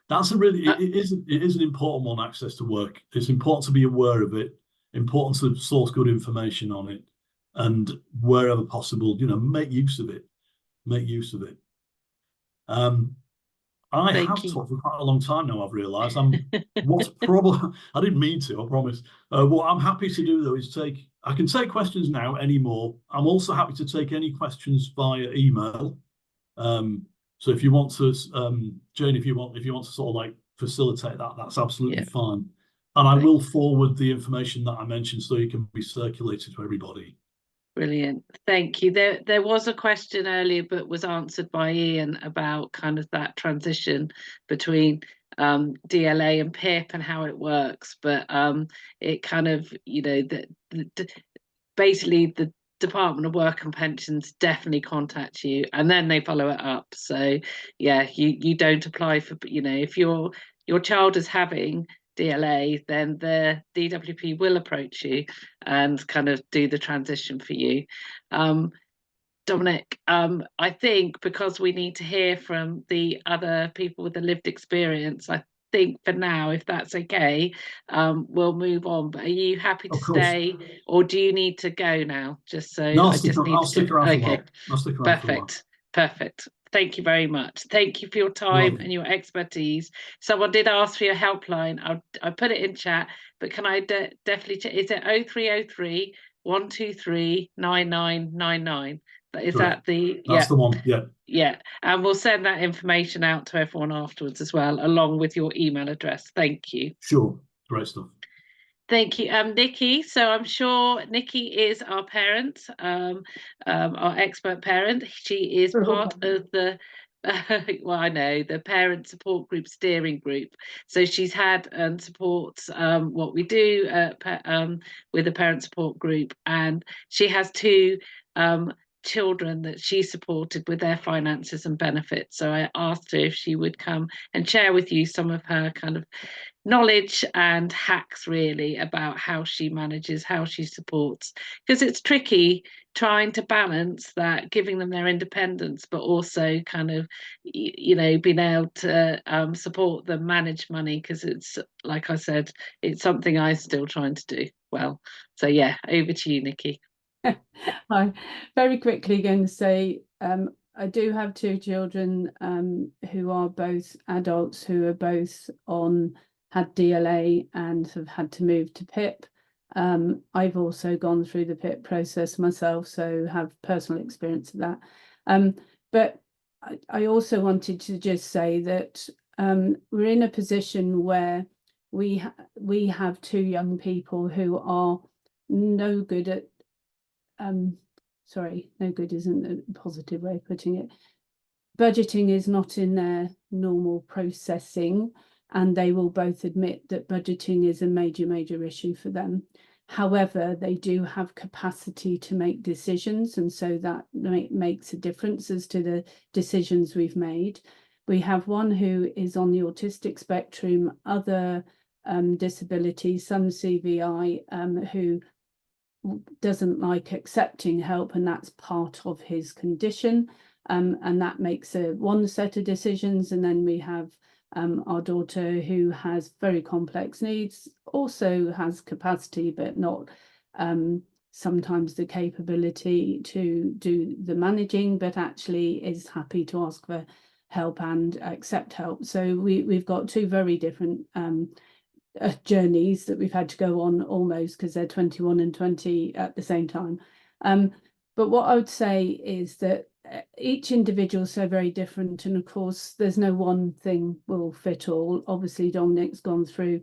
That's it is an important one, access to work. It's important to be aware of it, important to source good information on it, and wherever possible, make use of it. I have talked for quite a long time now, I've realised. What's probably, I didn't mean to, I promise. What I'm happy to do though is I can take questions now anymore. I'm also happy to take any questions via email. So if you want to, Jane, if you want to sort of like facilitate that, that's absolutely fine. And I will forward the information that I mentioned so it can be circulated to everybody. Brilliant, thank you. There was a question earlier, but was answered by Ian about kind of that transition between DLA and PIP and how it works. But it kind of, basically the Department of Work and Pensions definitely contact you and then they follow it up. So yeah, you don't apply for, if your child is having DLA, then the DWP will approach you and kind of do the transition for you. Dominic, I think because we need to hear from the other people with the lived experience, I think for now, if that's okay, we'll move on. But are you happy to stay, or do you need to go now? Just so no, I'll stick around for a while. I'll stick around for a while. Perfect. Thank you very much. Thank you for your time and your expertise. Someone did ask for your helpline. I put it in chat, but can I definitely check? Is it 0303 123 9999? Is that the? That's the one. Yeah, and we'll send that information out to everyone afterwards as well, along with your email address. Thank you. Sure, great stuff. Thank you, Nikki. So I'm sure Nikki is our parent, our expert parent. She is part of the well, I know the parent support group steering group. So she's had and supports what we do with the parent support group, and she has two children that she supported with their finances and benefits. So I asked her if she would come and share with you some of her kind of knowledge and hacks really about how she manages, how she supports, because it's tricky trying to balance that, giving them their independence, but also kind of, you know, being able to support them manage money, because it's, like I said, it's something I'm still trying to do well. So yeah, over to you, Nikki. I'm very quickly going to say I do have two children who are both adults, who are both had DLA and have had to move to PIP. I've also gone through the PIP process myself, so have personal experience of that. But I also wanted to just say that we're in a position where we have two young people who are no good at sorry, no good isn't a positive way of putting it. Budgeting is not in their normal processing, and they will both admit that budgeting is a major issue for them. However, they do have capacity to make decisions, and so that makes a difference as to the decisions we've made. We have one who is on the autistic spectrum, other disabilities, some CVI, who doesn't like accepting help, and that's part of his condition, and that makes one set of decisions. And then we have our daughter who has very complex needs, also has capacity but not sometimes the capability to do the managing, but actually is happy to ask for help and accept help. So we've got two very different journeys that we've had to go on, almost, because they're 21 and 20 at the same time. But what I would say is that each individual is so very different, and of course there's no one thing will fit all. Obviously Dominic's gone through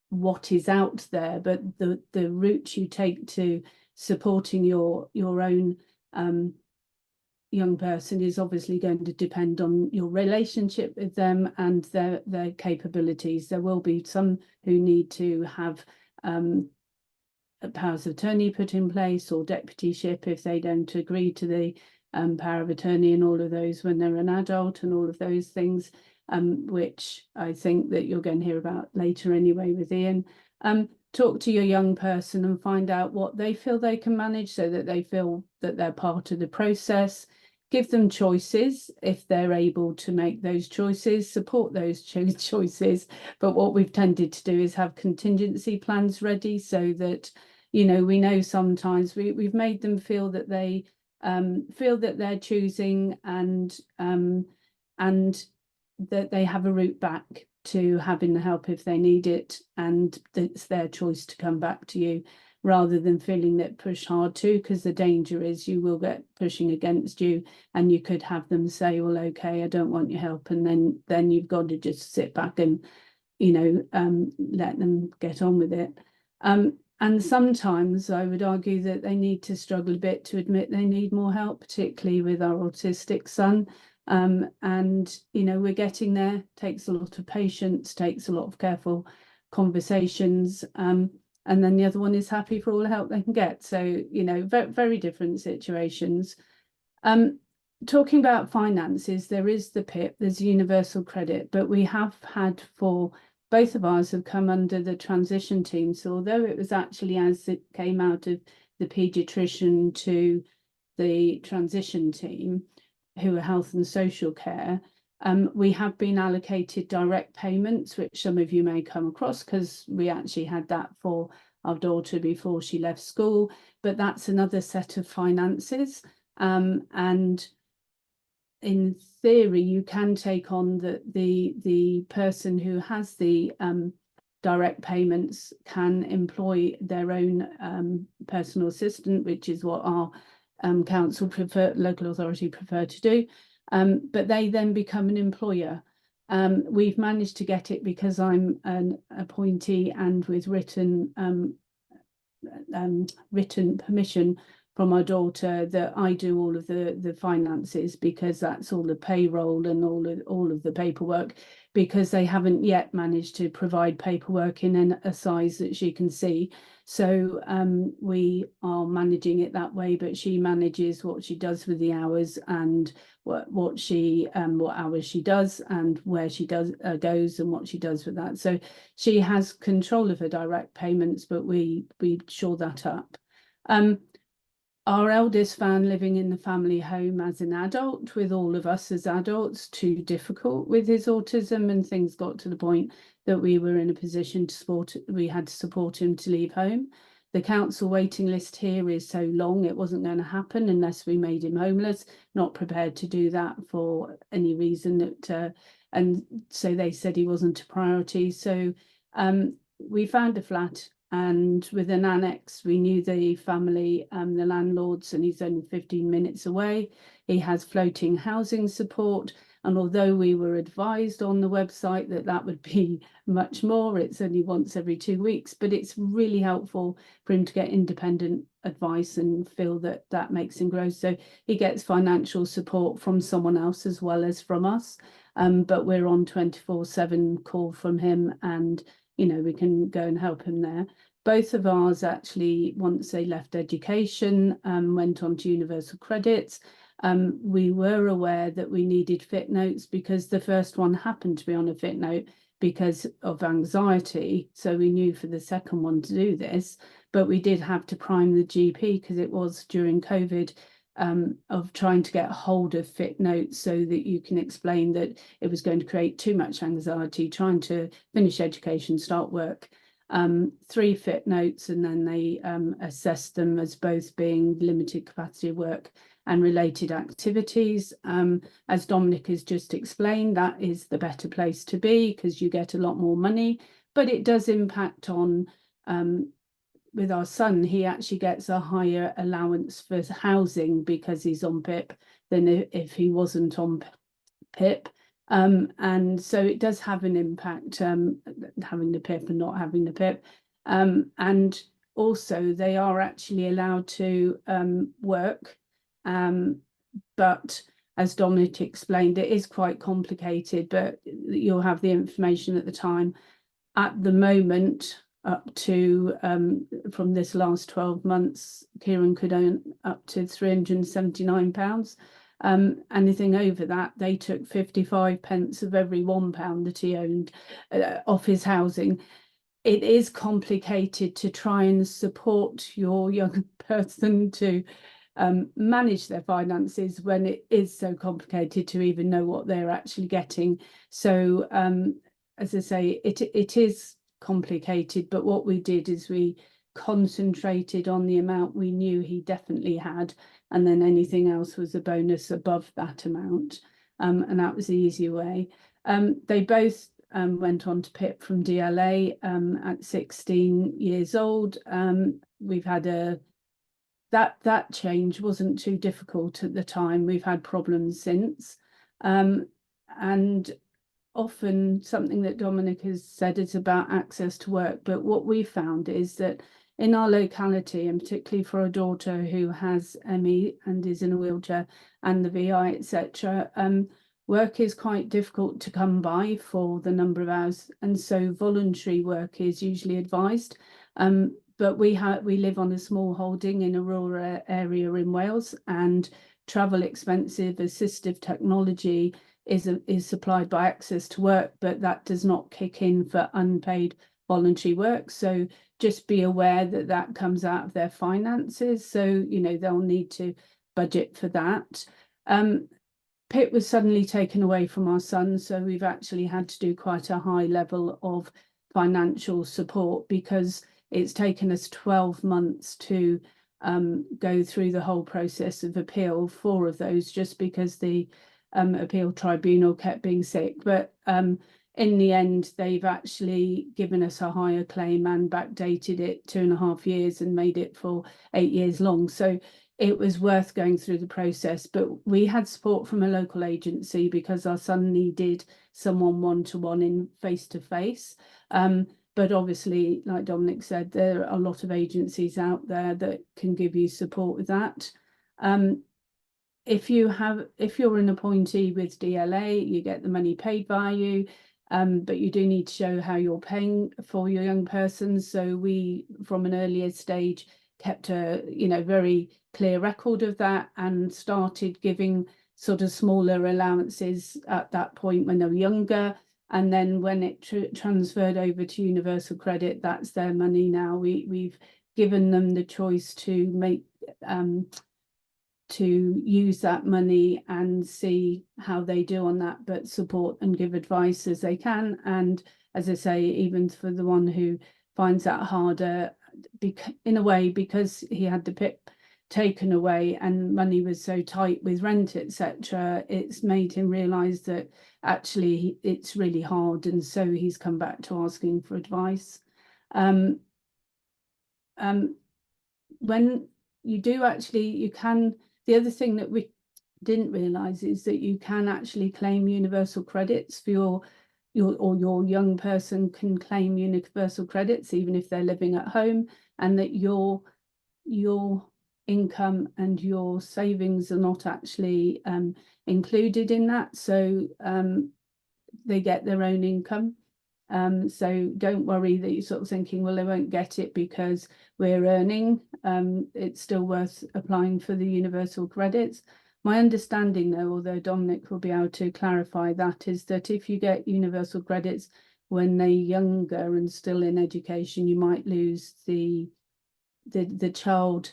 what is out there, but the route you take to supporting your own young person is obviously going to depend on your relationship with them and their capabilities. There will be some who need to have powers of attorney put in place, or deputyship if they don't agree to the power of attorney and all of those when they're an adult, and all of those things, which I think that you're going to hear about later anyway with Ian. Talk to your young person and find out what they feel they can manage, so that they feel that they're part of the process. Give them choices if they're able to make those choices, support those choices. But what we've tended to do is have contingency plans ready, so that, you know, we know sometimes we've made them feel that they feel that they're choosing, and that they have a route back to having the help if they need it, and it's their choice to come back to you, rather than feeling that push hard to, because the danger is you will get pushing against you, and you could have them say, well, okay, I don't want your help, and then you've got to just sit back and, you know, let them get on with it. And sometimes I would argue that they need to struggle a bit to admit they need more help, particularly with our autistic son. And, you know, we're getting there. Takes a lot of patience, takes a lot of careful conversations. And then the other one is happy for all the help they can get. So, you know, very different situations. Talking about finances, there is the PIP, there's universal credit, but we have had both of ours have come under the transition team. So although it was actually as it came out of the paediatrician to the transition team, who are health and social care, we have been allocated direct payments, which some of you may come across, because we actually had that for our daughter before she left school. But that's another set of finances. And in theory, you can take on the person who has the direct payments can employ their own personal assistant, which is what our council local authority prefer to do. But they then become an employer. We've managed to get it because I'm an appointee, and with written permission from our daughter that I do all of the finances, because that's all the payroll and all of the paperwork, because they haven't yet managed to provide paperwork in a size that she can see. So we are managing it that way, but she manages what she does with the hours, and what hours she does, and where she goes, and what she does with that. So she has control of her direct payments, but we shore that up. Our eldest found living in the family home as an adult with all of us as adults too difficult with his autism, and things got to the point that we were in a position we had to support him to leave home. The council waiting list here is so long, it wasn't going to happen unless we made him homeless. Not prepared to do that for any reason that, and so they said he wasn't a priority. So we found a flat, and with an annex, we knew the family, the landlords, and he's only 15 minutes away. He has floating housing support. And although we were advised on the website that that would be much more, it's only once every 2 weeks, but it's really helpful for him to get independent advice and feel that that makes him grow. So he gets financial support from someone else as well as from us. But we're on 24/7 call from him, and we can go and help him there. Both of ours actually, once they left education, went on to universal credits. We were aware that we needed fit notes, because the first one happened to be on a fit note because of anxiety. So we knew for the second one to do this, but we did have to prime the GP, because it was during COVID, of trying to get hold of fit notes so that you can explain that it was going to create too much anxiety trying to finish education, start work. 3 fit notes, and then they assessed them as both being limited capacity work and related activities. As Dominic has just explained, that is the better place to be, because you get a lot more money, but it does impact on with our son. He actually gets a higher allowance for housing because he's on PIP than if he wasn't on PIP. And so it does have an impact, having the PIP and not having the PIP. And also they are actually allowed to work. But as Dominic explained, it is quite complicated, but you'll have the information at the time. At the moment, up to from this last 12 months, Kieran could earn up to £379. Anything over that, they took 55 pence of every £1 that he owned off his housing. It is complicated to try and support your young person to manage their finances when it is so complicated to even know what they're actually getting. So as I say, it is complicated, but what we did is we concentrated on the amount we knew he definitely had, and then anything else was a bonus above that amount, and that was the easier way. They both went on to PIP from DLA at 16 years old. We've had that change wasn't too difficult at the time. We've had problems since, and often something that Dominic has said is about access to work. But what we found is that in our locality, and particularly for a daughter who has ME and is in a wheelchair and the VI, etc., work is quite difficult to come by for the number of hours, and so voluntary work is usually advised. But we live on a small holding in a rural area in Wales, and travel expensive assistive technology is supplied by Access to Work, but that does not kick in for unpaid voluntary work. So just be aware that that comes out of their finances. So, they'll need to budget for that. PIP was suddenly taken away from our son, so we've actually had to do quite a high level of financial support, because it's taken us 12 months to go through the whole process of appeal, 4 of those, just because the appeal tribunal kept being sick. But in the end, they've actually given us a higher claim and backdated it 2.5 years and made it for 8 years long. So it was worth going through the process. But we had support from a local agency because our son needed someone one-to-one in face-to-face. But obviously, like Dominic said, there are a lot of agencies out there that can give you support with that. If you're an appointee with DLA, you get the money paid by you, but you do need to show how you're paying for your young person. So we, from an earlier stage, kept a very clear record of that and started giving sort of smaller allowances at that point when they were younger. And then when it transferred over to Universal Credit, that's their money now. We've given them the choice to make to use that money and see how they do on that, but support and give advice as they can. And as I say, even for the one who finds that harder, in a way, because he had the PIP taken away and money was so tight with rent, etc., it's made him realise that actually it's really hard, and so he's come back to asking for advice. When you do you can. The other thing that we didn't realise is that you can actually claim universal credits for your young person can claim universal credits even if they're living at home, and that your income and your savings are not actually included in that. So they get their own income. So don't worry that you're sort of thinking, well, they won't get it because we're earning. It's still worth applying for the universal credits. My understanding, though, although Dominic will be able to clarify that, is that if you get universal credits when they're younger and still in education, you might lose the child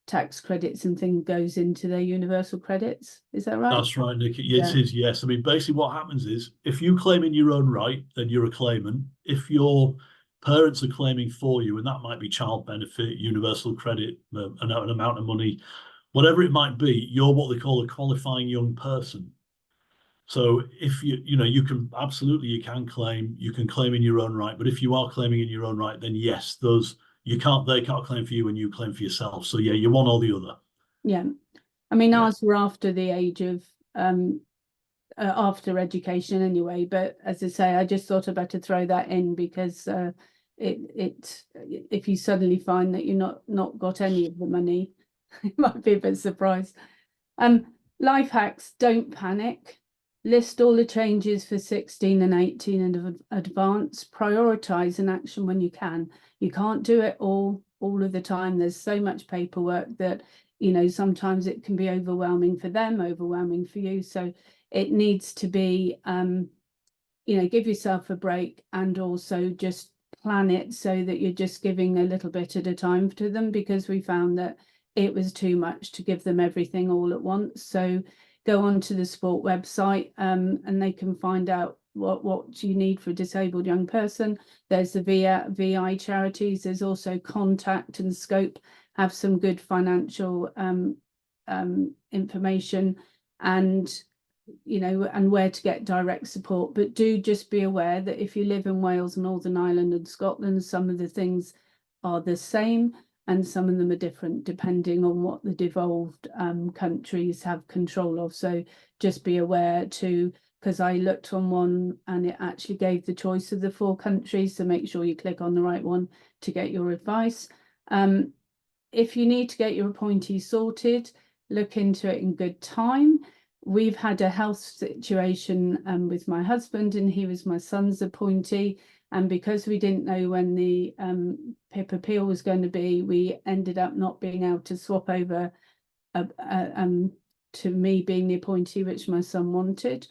tax credits and thing goes into their universal credits. Is that right? That's right, Nick. It is, yes. I mean, basically what happens is if you claim in your own right, then you're a claimant. If your parents are claiming for you, and that might be child benefit, universal credit, an amount of money, whatever it might be, you're what they call a qualifying young person. So if you can absolutely, you can claim in your own right. But if you are claiming in your own right, then yes, they can't claim for you and you claim for yourself. So yeah, you're one or the other. Yeah. I mean, ours were after the age of after education anyway, but as I say, I just thought I'd better throw that in because if you suddenly find that you're not got any of the money, it might be a bit surprised. Life hacks: don't panic. List all the changes for 16 and 18 in advance. Prioritise an action when you can. You can't do it all of the time. There's so much paperwork that sometimes it can be overwhelming for them, overwhelming for you. So it needs to be, give yourself a break and also just plan it so that you're just giving a little bit at a time to them, because we found that it was too much to give them everything all at once. So go onto the sport website and they can find out what you need for a disabled young person. There's the VI charities. There's also Contact and Scope have some good financial information, and and where to get direct support. But do just be aware that if you live in Wales, Northern Ireland and Scotland, some of the things are the same and some of them are different depending on what the devolved countries have control of. So just be aware too, because I looked on one and it actually gave the choice of the 4 countries, so make sure you click on the right one to get your advice. If you need to get your appointee sorted, look into it in good time. We've had a health situation with my husband, and he was my son's appointee. And because we didn't know when the PIP appeal was going to be, we ended up not being able to swap over to me being the appointee, which my son wanted,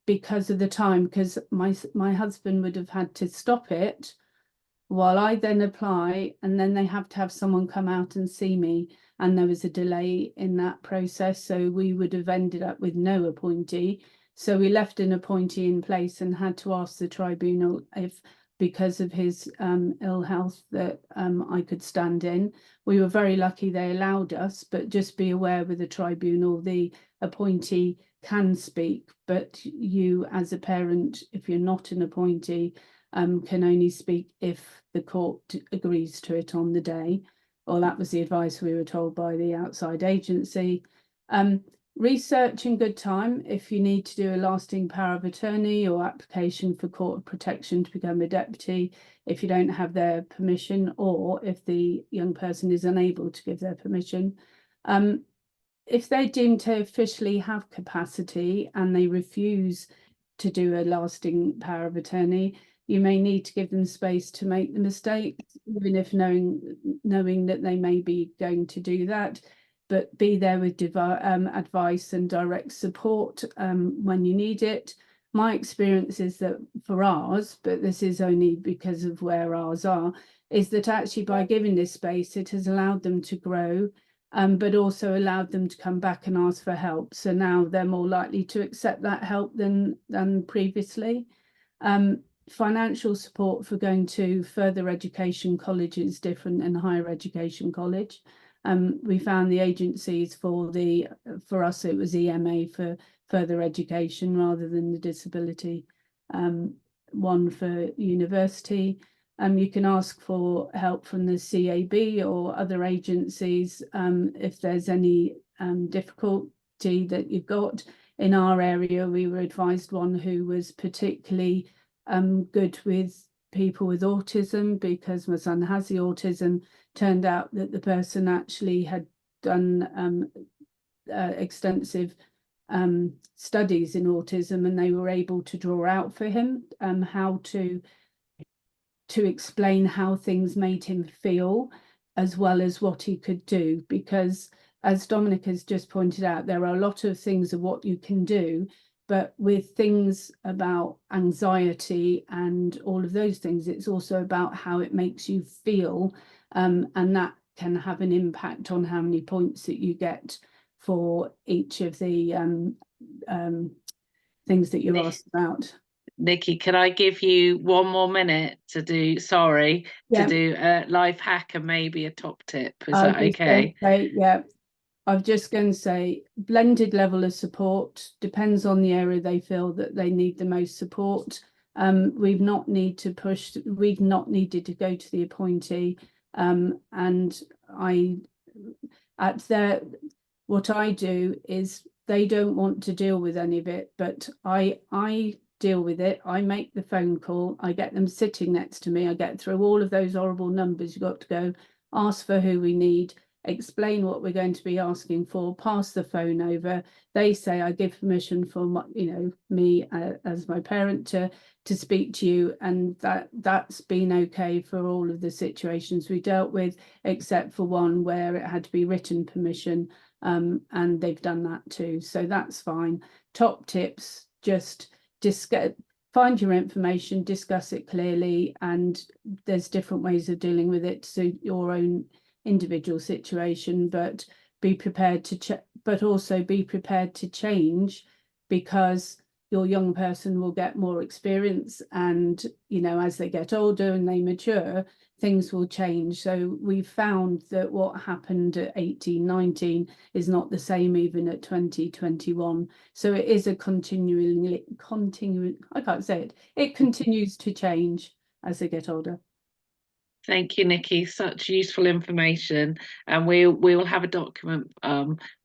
because of the time, because my husband would have had to stop it while I then apply, and then they have to have someone come out and see me, and there was a delay in that process, so we would have ended up with no appointee. So we left an appointee in place and had to ask the tribunal if, because of his ill health, that I could stand in. We were very lucky they allowed us, but just be aware with the tribunal, the appointee can speak, but you as a parent, if you're not an appointee, can only speak if the court agrees to it on the day. Or that was the advice we were told by the outside agency. research in good time if you need to do a lasting power of attorney or application for court of protection to become a deputy if you don't have their permission, or if the young person is unable to give their permission. If they're deemed to officially have capacity and they refuse to do a lasting power of attorney, you may need to give them space to make the mistake, even if knowing that they may be going to do that, but be there with advice and direct support when you need it. My experience is that for ours, but this is only because of where ours are, is that actually by giving this space, it has allowed them to grow, but also allowed them to come back and ask for help. So now they're more likely to accept that help than previously. Financial support for going to further education college is different than higher education college. We found the agencies for us, it was EMA for further education rather than the disability one for university. You can ask for help from the CAB or other agencies if there's any difficulty that you've got. In our area, we were advised one who was particularly good with people with autism, because my son has the autism. Turned out that the person actually had done extensive studies in autism, and they were able to draw out for him how to explain how things made him feel, as well as what he could do. Because as Dominic has just pointed out, there are a lot of things of what you can do, but with things about anxiety and all of those things, it's also about how it makes you feel, and that can have an impact on how many points that you get for each of the things that you're asked about. Nikki, can I give you 1 more minute to do, to do a life hack and maybe a top tip? Is that okay? Yeah. I'm just going to say blended level of support depends on the area they feel that they need the most support. We've not needed to go to the appointee, and what I do is they don't want to deal with any of it, but I deal with it. I make the phone call, I get them sitting next to me, I get through all of those horrible numbers you've got to go, ask for who we need, explain what we're going to be asking for, pass the phone over. They say I give permission for me as my parent to speak to you, and that's been okay for all of the situations we dealt with, except for one where it had to be written permission, and they've done that too, so that's fine. Top tips: just find your information, discuss it clearly, and there's different ways of dealing with it to suit your own individual situation, but be prepared to also be prepared to change, because your young person will get more experience, and as they get older and they mature, things will change. So we've found that what happened at 18, 19 is not the same even at 20, 21. So it is a it continues to change as they get older. Thank you, Nikki. Such useful information, and we will have a document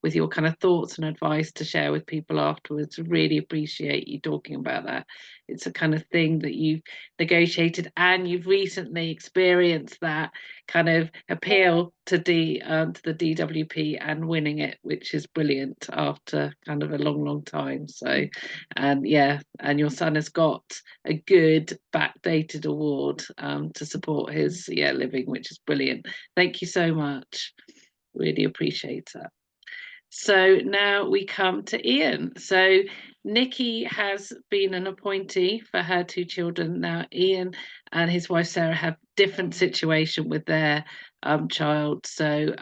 with your kind of thoughts and advice to share with people afterwards. Really appreciate you talking about that. It's a kind of thing that you've negotiated, and you've recently experienced that kind of appeal to the DWP and winning it, which is brilliant after kind of a long time. So, and your son has got a good backdated award to support his living, which is brilliant. Thank you so much. Really appreciate that. So now we come to Ian. So Nikki has been an appointee for her 2 children. Now Ian and his wife Sarah have different situation with their child. So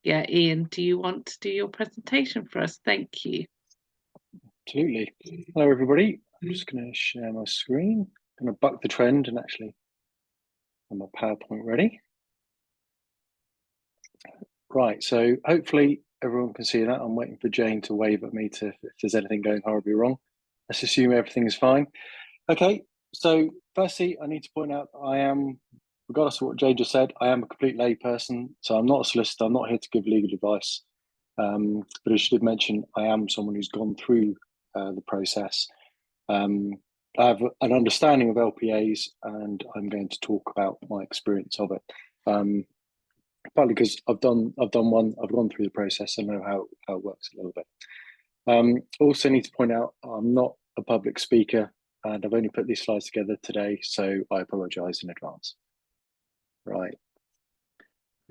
Ian, do you want to do your presentation for us? Thank you. Absolutely. Hello everybody. I'm just going to share my screen. I'm going to buck the trend and actually have my PowerPoint ready. Right, so hopefully everyone can see that. I'm waiting for Jane to wave at me if there's anything going horribly wrong. Let's assume everything is fine. Okay, so firstly, I need to point out I am, regardless of what Jane just said, I am a complete lay person. So I'm not a solicitor. I'm not here to give legal advice. But as you did mention, I am someone who's gone through the process. I have an understanding of LPAs, and I'm going to talk about my experience of it. Partly because I've done one, I've gone through the process, I know how it works a little bit. Also need to point out, I'm not a public speaker, and I've only put these slides together today, so I apologise in advance. Right.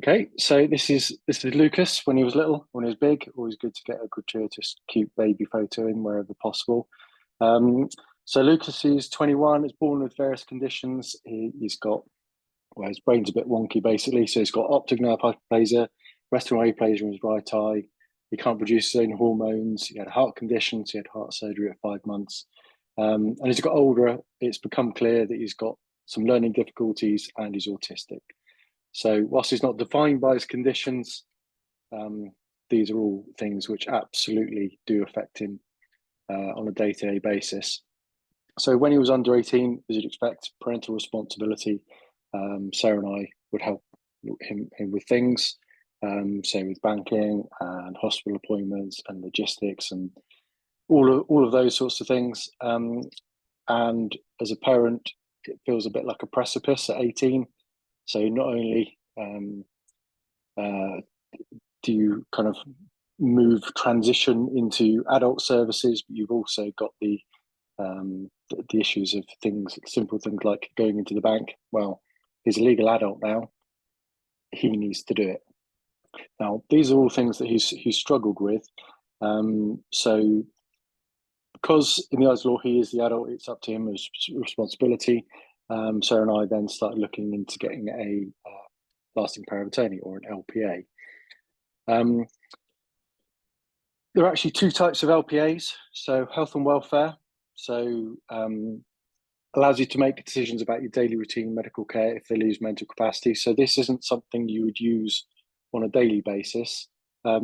Okay, so this is Lucas when he was little, when he was big. Always good to get a gratuitous, cute baby photo in wherever possible. So Lucas is 21. Is born with various conditions. He's got, well, his brain's a bit wonky basically. So he's got optic nerve hyperplasia, retinal aplasia in his right eye. He can't produce his own hormones. He had a heart condition, so he had heart surgery at 5 months. And as he got older, it's become clear that he's got some learning difficulties and he's autistic. So whilst he's not defined by his conditions, these are all things which absolutely do affect him on a day-to-day basis. So when he was under 18, as you'd expect, parental responsibility, Sarah and I would help him with things, so with banking and hospital appointments and logistics and all of those sorts of things. And as a parent, it feels a bit like a precipice at 18. So not only do you kind of transition into adult services, but you've also got the issues of simple things like going into the bank. Well, he's a legal adult now. He needs to do it. Now, these are all things that he's struggled with. So because in the eyes of law, he is the adult, it's up to him as responsibility. Sarah and I then started looking into getting a lasting power of attorney, or an LPA. There are actually two types of LPAs. So health and welfare, so allows you to make decisions about your daily routine medical care if they lose mental capacity. So this isn't something you would use on a daily basis. I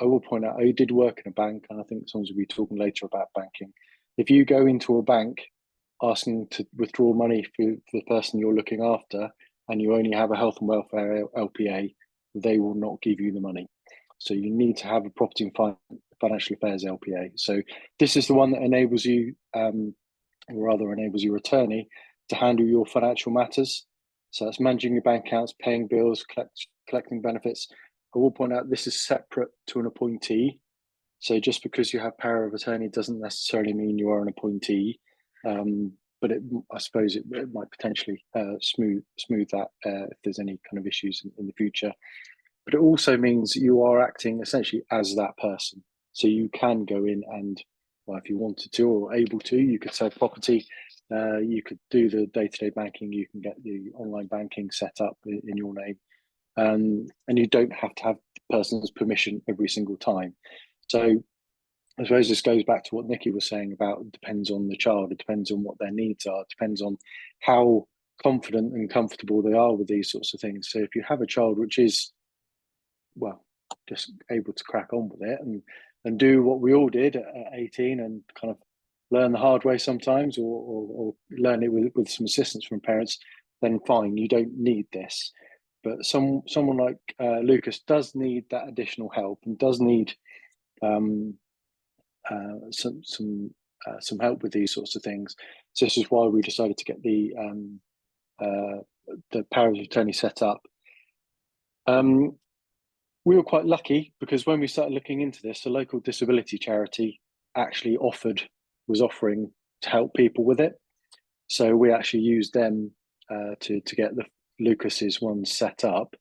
will point out, I did work in a bank, and I think someone will be talking later about banking. If you go into a bank asking to withdraw money for the person you're looking after, and you only have a health and welfare LPA, they will not give you the money. So you need to have a property and financial affairs LPA. So this is the one that enables you, or rather enables your attorney to handle your financial matters. So that's managing your bank accounts, paying bills, collecting benefits. I will point out this is separate to an appointee. So just because you have power of attorney doesn't necessarily mean you are an appointee. But I suppose it might potentially smooth that if there's any kind of issues in the future. But it also means you are acting essentially as that person. So you can go in and, well, if you wanted to or able to, you could sell property, you could do the day-to-day banking, you can get the online banking set up in your name. And you don't have to have the person's permission every single time. So I suppose this goes back to what Nikki was saying about it depends on the child, it depends on what their needs are, it depends on how confident and comfortable they are with these sorts of things. So if you have a child which is, well, just able to crack on with it and do what we all did at 18 and kind of learn the hard way sometimes, or learn it with some assistance from parents, then fine, you don't need this. But someone like Lucas does need that additional help and does need some help with these sorts of things. So this is why we decided to get the power of attorney set up. We were quite lucky because when we started looking into this, a local disability charity actually was offering to help people with it. So we actually used them to get the Lucas's one set up.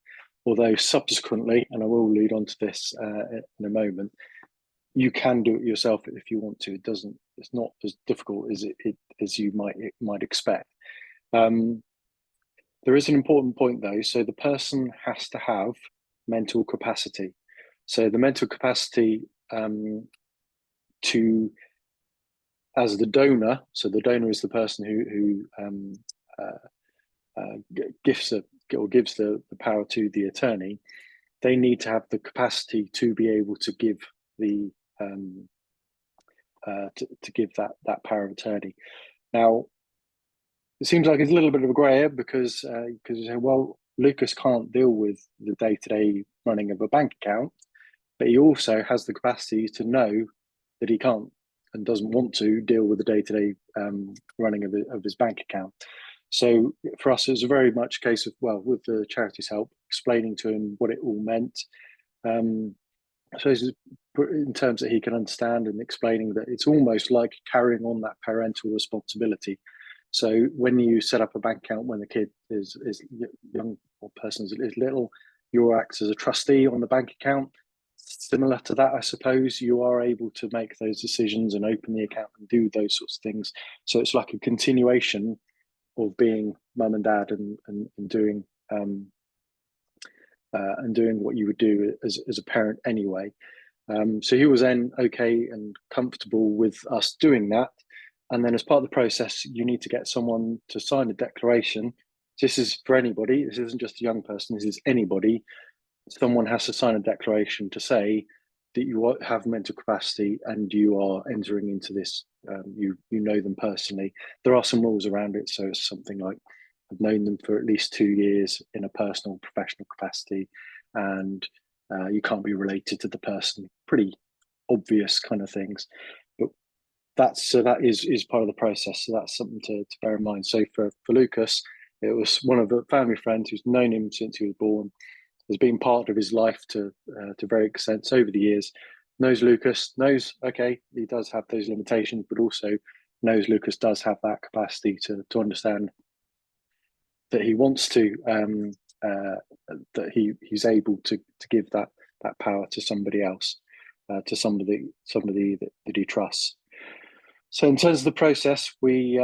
Although subsequently, and I will allude on to this in a moment, you can do it yourself if you want to. It's not as difficult as you might expect. There is an important point though. So the person has to have mental capacity. So the mental capacity to, as the donor, so the donor is the person who gives the power to the attorney. They need to have the capacity to be able to give the to give that power of attorney. Now, it seems like it's a little bit of a grey area because you say, well, Lucas can't deal with the day-to-day running of a bank account. but he also has the capacity to know that he can't and doesn't want to deal with the day-to-day running of his bank account. So for us, it was very much a case of, well, with the charity's help, explaining to him what it all meant. I suppose in terms that he can understand, and explaining that it's almost like carrying on that parental responsibility. So when you set up a bank account when the kid is young, or person is little, you act as a trustee on the bank account. Similar to that, I suppose, you are able to make those decisions and open the account and do those sorts of things. So it's like a continuation of being mum and dad and doing what you would do as a parent anyway. So he was then okay and comfortable with us doing that. And then as part of the process, you need to get someone to sign a declaration. This is for anybody. This isn't just a young person. This is anybody. Someone has to sign a declaration to say that you have mental capacity and you are entering into this. You know them personally. There are some rules around it. So it's something like, I've known them for at least 2 years in a personal, professional capacity, and you can't be related to the person. Pretty obvious kind of things, but that is part of the process. So that's something to bear in mind. So for Lucas, it was one of the family friends who's known him since he was born, has been part of his life to various extents over the years. Knows Lucas, knows okay, he does have those limitations, but also knows Lucas does have that capacity to understand that he wants to, that he's able to give that power to somebody else, to somebody that he trusts. So in terms of the process, we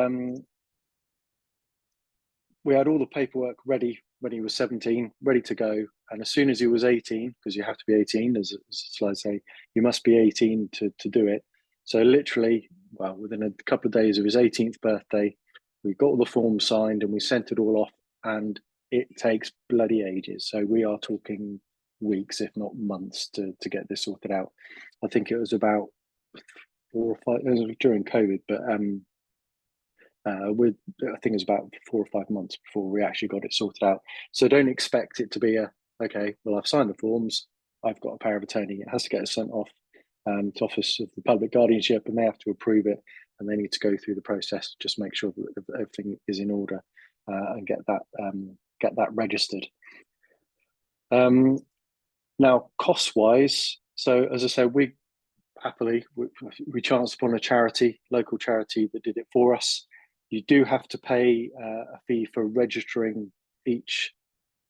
had all the paperwork ready when he was 17, ready to go. And as soon as he was 18, because you have to be 18, as the slides say, you must be 18 to do it. So literally, well, within a couple of days of his 18th birthday, we got all the forms signed and we sent it all off, and it takes bloody ages. So we are talking weeks, if not months, to get this sorted out. I think it was about 4 or 5, it was during COVID, but I think it was about 4 or 5 months before we actually got it sorted out. So don't expect it to be okay, well, I've signed the forms, I've got a power of attorney. It has to get sent off to Office of the Public Guardianship, and they have to approve it, and they need to go through the process, just make sure that everything is in order, and get that registered. Now, cost-wise, so as I said, we chanced upon a local charity that did it for us. You do have to pay a fee for registering each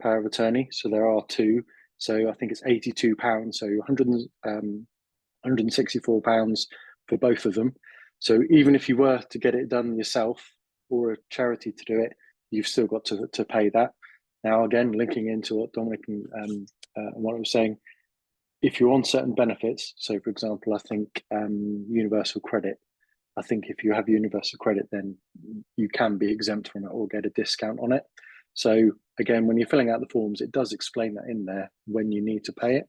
power of attorney. So there are 2. So I think it's £82. So £164 for both of them. So even if you were to get it done yourself or a charity to do it, you've still got to pay that. Now, again, linking into what Dominic and what I was saying, if you're on certain benefits, so for example, I think universal credit, I think if you have universal credit, then you can be exempt from it or get a discount on it. So again, when you're filling out the forms, it does explain that in there when you need to pay it.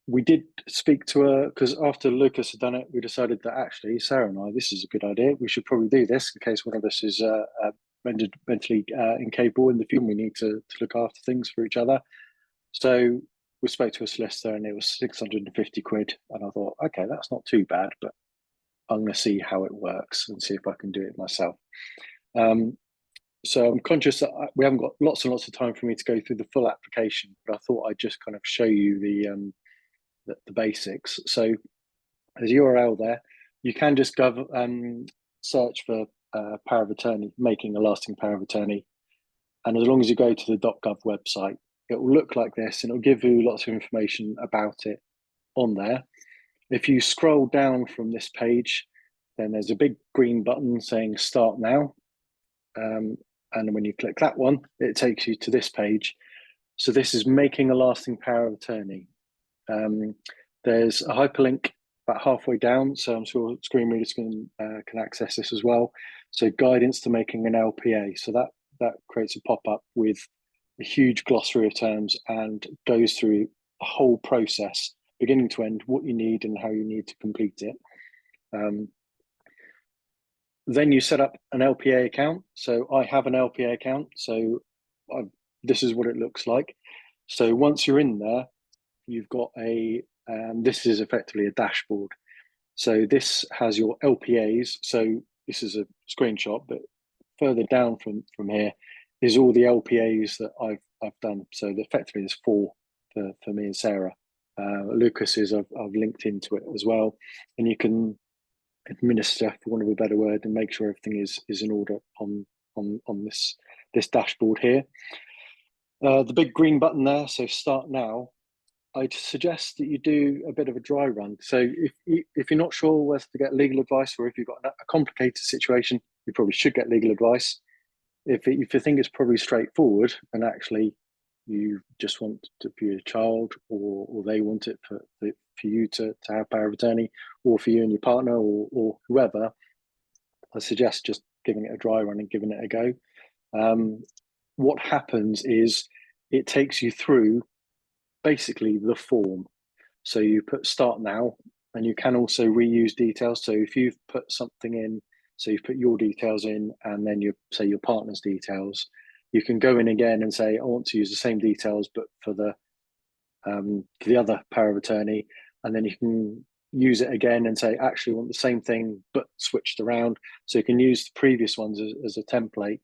We did speak to her, because after Lucas had done it, we decided that actually, Sarah and I, this is a good idea. We should probably do this in case one of us is rendered mentally incapable in the future. We need to look after things for each other. So we spoke to a solicitor, and it was 650 quid. And I thought, okay, that's not too bad, but I'm going to see how it works and see if I can do it myself. So I'm conscious that we haven't got lots and lots of time for me to go through the full application, but I thought I'd just kind of show you the basics. So there's a URL there. You can just search for power of attorney, making a lasting power of attorney. And as long as you go to the .gov website, it will look like this, and it'll give you lots of information about it on there. If you scroll down from this page, then there's a big green button saying Start Now. And when you click that one, it takes you to this page. So this is making a lasting power of attorney. There's a hyperlink about halfway down, so I'm sure screen readers can access this as well. So guidance to making an LPA. So that creates a pop-up with a huge glossary of terms and goes through the whole process, beginning to end, what you need and how you need to complete it. Then you set up an LPA account. So I have an LPA account. So this is what it looks like. So once you're in there, you've got this is effectively a dashboard. So this has your LPAs. So this is a screenshot, but further down from here is all the LPAs that I've done. So effectively there's 4 for me and Sarah. Lucas's I've linked into it as well, and you can administer, for want of a better word, and make sure everything is in order on this dashboard here. The big green button there, so start now. I'd suggest that you do a bit of a dry run. So if you're not sure whether to get legal advice, or if you've got a complicated situation, you probably should get legal advice. If you think it's probably straightforward, and actually you just want to be a child, or they want it for you to have power of attorney, or for you and your partner, or whoever, I suggest just giving it a dry run and giving it a go. What happens is it takes you through basically the form. So you put start now, and you can also reuse details. So if you've put something in, so you've put your details in, and then you say your partner's details, you can go in again and say, I want to use the same details, but for the other power of attorney, and then you can use it again and say, actually, I want the same thing, but switched around. So you can use the previous ones as a template,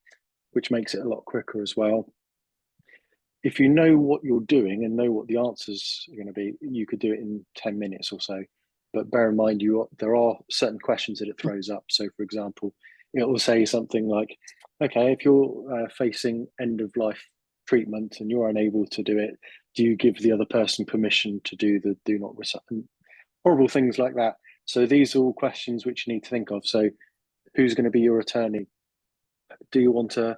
which makes it a lot quicker as well. If you know what you're doing and know what the answers are going to be, you could do it in 10 minutes or so. But bear in mind, there are certain questions that it throws up. So, for example, it will say something like, okay, if you're facing end of life treatment and you're unable to do it, do you give the other person permission to do the do not resuscitate? Horrible things like that. So these are all questions which you need to think of. So who's going to be your attorney? Do you want a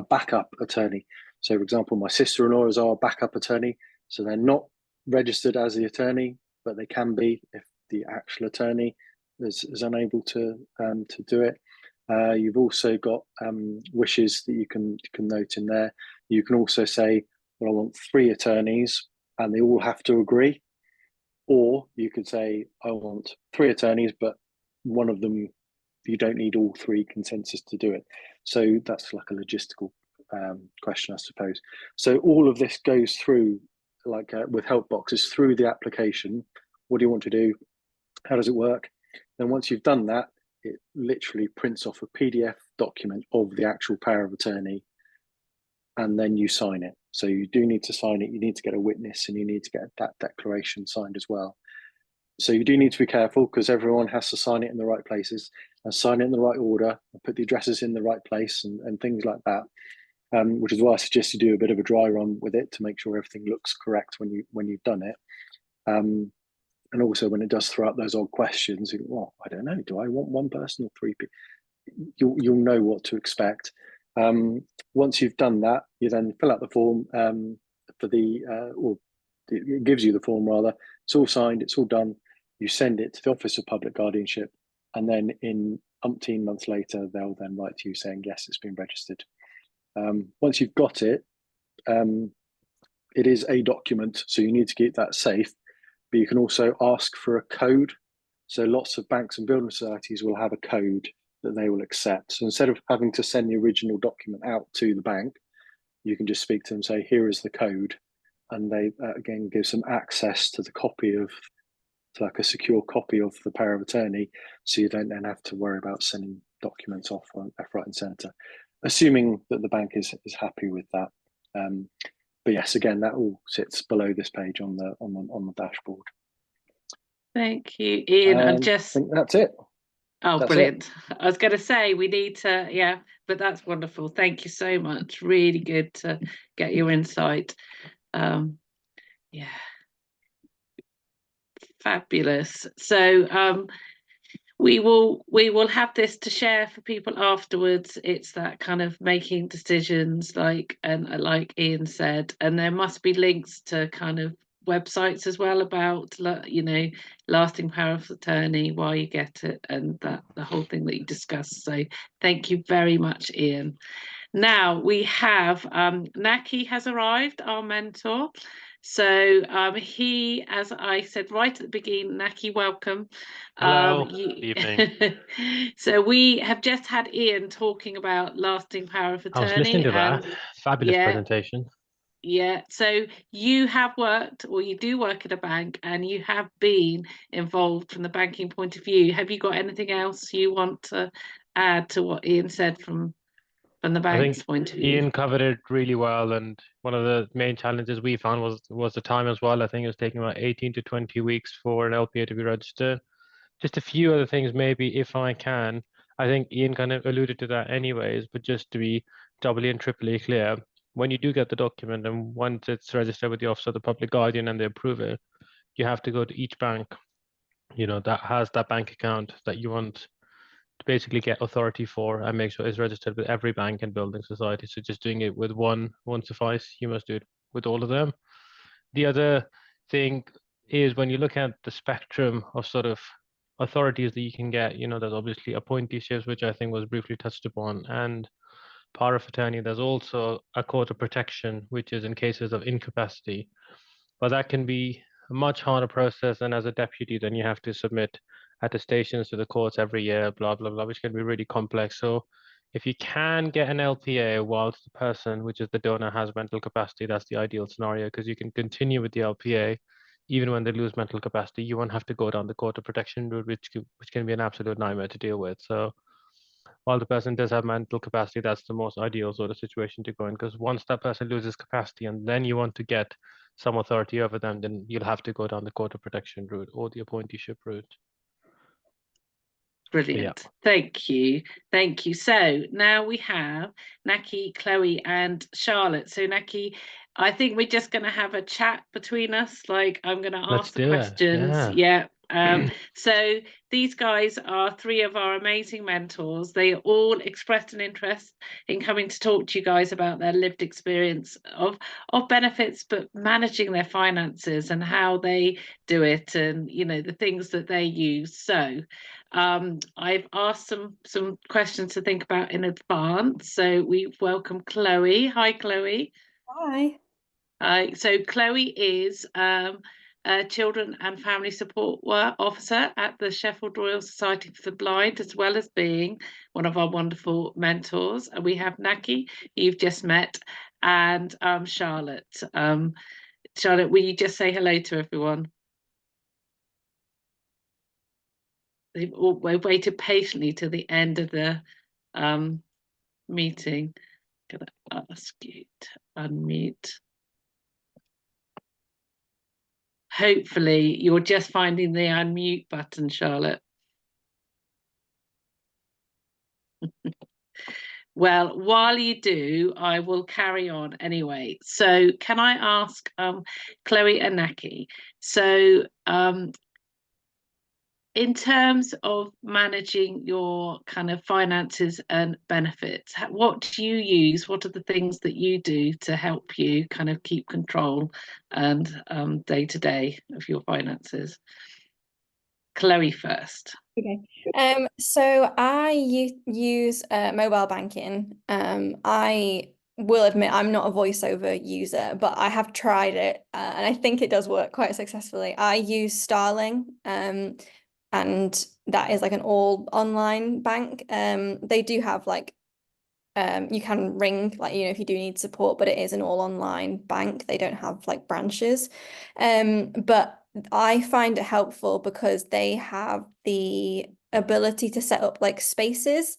backup attorney? So, for example, my sister-in-law is our backup attorney. So they're not registered as the attorney, but they can be if the actual attorney is unable to do it. You've also got wishes that you can note in there. You can also say, well, I want 3 attorneys and they all have to agree. Or you could say, I want 3 attorneys, but one of them, you don't need all 3 consensus to do it. So that's like a logistical question, I suppose. So all of this goes through, like with help boxes, through the application. What do you want to do? How does it work? Then once you've done that, it literally prints off a PDF document of the actual power of attorney, and then you sign it. So you do need to sign it. You need to get a witness, and you need to get that declaration signed as well. So you do need to be careful, because everyone has to sign it in the right places and sign it in the right order and put the addresses in the right place and things like that. Which is why I suggest you do a bit of a dry run with it to make sure everything looks correct when you've done it. And also when it does throw up those odd questions, well, I don't know, do I want 1 person or 3 people? You'll know what to expect. Once you've done that, you then fill out the form or it gives you the form rather. It's all signed, it's all done. You send it to the Office of Public Guardianship, and then in umpteen months later, they'll then write to you saying, yes, it's been registered. Once you've got it, it is a document, so you need to keep that safe, but you can also ask for a code. So lots of banks and building societies will have a code that they will accept. So instead of having to send the original document out to the bank, you can just speak to them and say, here is the code. And they, again, gives them access to the copy of, to like a secure copy of the power of attorney. So you don't then have to worry about sending documents off left, right and centre, assuming that the bank is happy with that. But yes, again, that all sits below this page on the dashboard. Thank you, Ian. I And just think that's it. oh, That's brilliant. I was going to say we need to, yeah, but that's wonderful. Thank you so much. Really good to get your insight. Yeah, fabulous. So we will have this to share for people afterwards. It's that kind of making decisions, like Ian said, and there must be links to kind of websites as well about, you know, lasting power of attorney, why you get it, and that the whole thing that you discussed. So thank you very much, Ian. Now we have Naki has arrived, our mentor. So he, as I said right at the beginning, Naki, welcome. Hello. Good evening. So we have just had Ian talking about lasting power of I was attorney. listening to that. Fabulous yeah, presentation. yeah. So you have worked, or you do work at a bank, and you have been involved from the banking point of view. Have you got anything else you want to add to what Ian said from the I bank's think point of view? Ian covered it really well, and one of the main challenges we found was the time as well. I think it was taking about 18 to 20 weeks for an LPA to be registered. Just a few other things, maybe, if I can. I think Ian kind of alluded to that anyways, but just to be doubly and triply clear, when you do get the document and once it's registered with the Office of the Public Guardian and they approve it, you have to go to each bank, that has that bank account that you want to basically get authority for and make sure it's registered with every bank and building society. So just doing it with one won't suffice. You must do it with all of them. The other thing is when you look at the spectrum of sort of authorities that you can get, there's obviously appointeeships, which I think was briefly touched upon, and power of attorney. There's also a court of protection, which is in cases of incapacity. But that can be a much harder process, and as a deputy, then you have to submit attestations to the courts every year, blah, blah, blah, which can be really complex. So if you can get an LPA whilst the person, which is the donor, has mental capacity, that's the ideal scenario, because you can continue with the LPA even when they lose mental capacity. You won't have to go down the court of protection route, which can be an absolute nightmare to deal with. So while the person does have mental capacity, that's the most ideal sort of situation to go in, because once that person loses capacity and then you want to get some authority over them, then you'll have to go down the court of protection route or the appointeeship route. Brilliant. Thank you. Thank you. So now we have Naki, Chloe, and Charlotte. So Naki, I think we're just going to have a chat between us. Like, I'm going to ask the questions. Yeah. So these guys are three of our amazing mentors. They all expressed an interest in coming to talk to you guys about their lived experience of benefits, but managing their finances and how they do it, and the things that they use. So I've asked some questions to think about in advance. So we welcome Chloe. Hi, Chloe. Hi. So Chloe is a Children and Family Support Officer at the Sheffield Royal Society for the Blind, as well as being one of our wonderful mentors. And we have Naki, you've just met, and Charlotte. Charlotte, will you just say hello to everyone? We waited patiently till the end of the meeting. I'm gonna ask you to unmute. Hopefully you're just finding the unmute button, Charlotte. Well, while you do, I will carry on anyway. So can I ask Chloe and Naki, so in terms of managing your kind of finances and benefits, what do you use? What are the things that you do to help you kind of keep control and day to day of your finances? Chloe first. Okay. So I use mobile banking. I will admit I'm not a VoiceOver user, but I have tried it and I think it does work quite successfully. I use Starling, and that is like an all online bank. They do have like you can ring, like, if you do need support, but it is an all online bank. They don't have like branches. But I find it helpful because they have the ability to set up like spaces.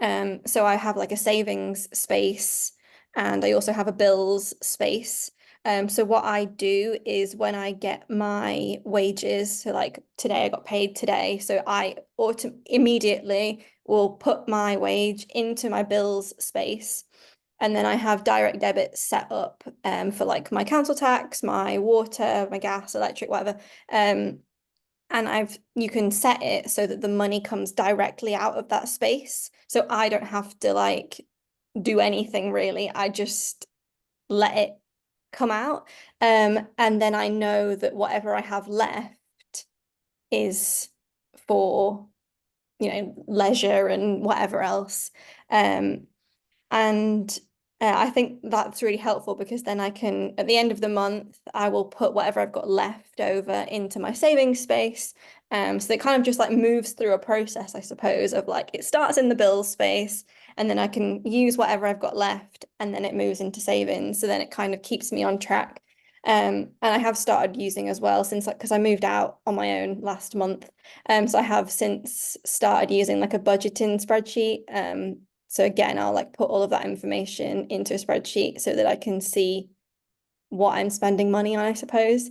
So I have like a savings space and I also have a bills space. So what I do is when I get my wages, so like today I got paid today, so I immediately will put my wage into my bills space. And then I have direct debit set up for like my council tax, my water, my gas, electric, whatever. And you can set it so that the money comes directly out of that space. So I don't have to like do anything really. I just let it come out. And then I know that whatever I have left is for, leisure and whatever else. And I think that's really helpful because then I can, at the end of the month, I will put whatever I've got left over into my savings space. So it kind of just like moves through a process, I suppose, of like it starts in the bills space and then I can use whatever I've got left and then it moves into savings. So then it kind of keeps me on track. And I have started using as well since like because I moved out on my own last month. So I have since started using like a budgeting spreadsheet. So again, I'll like put all of that information into a spreadsheet so that I can see what I'm spending money on, I suppose.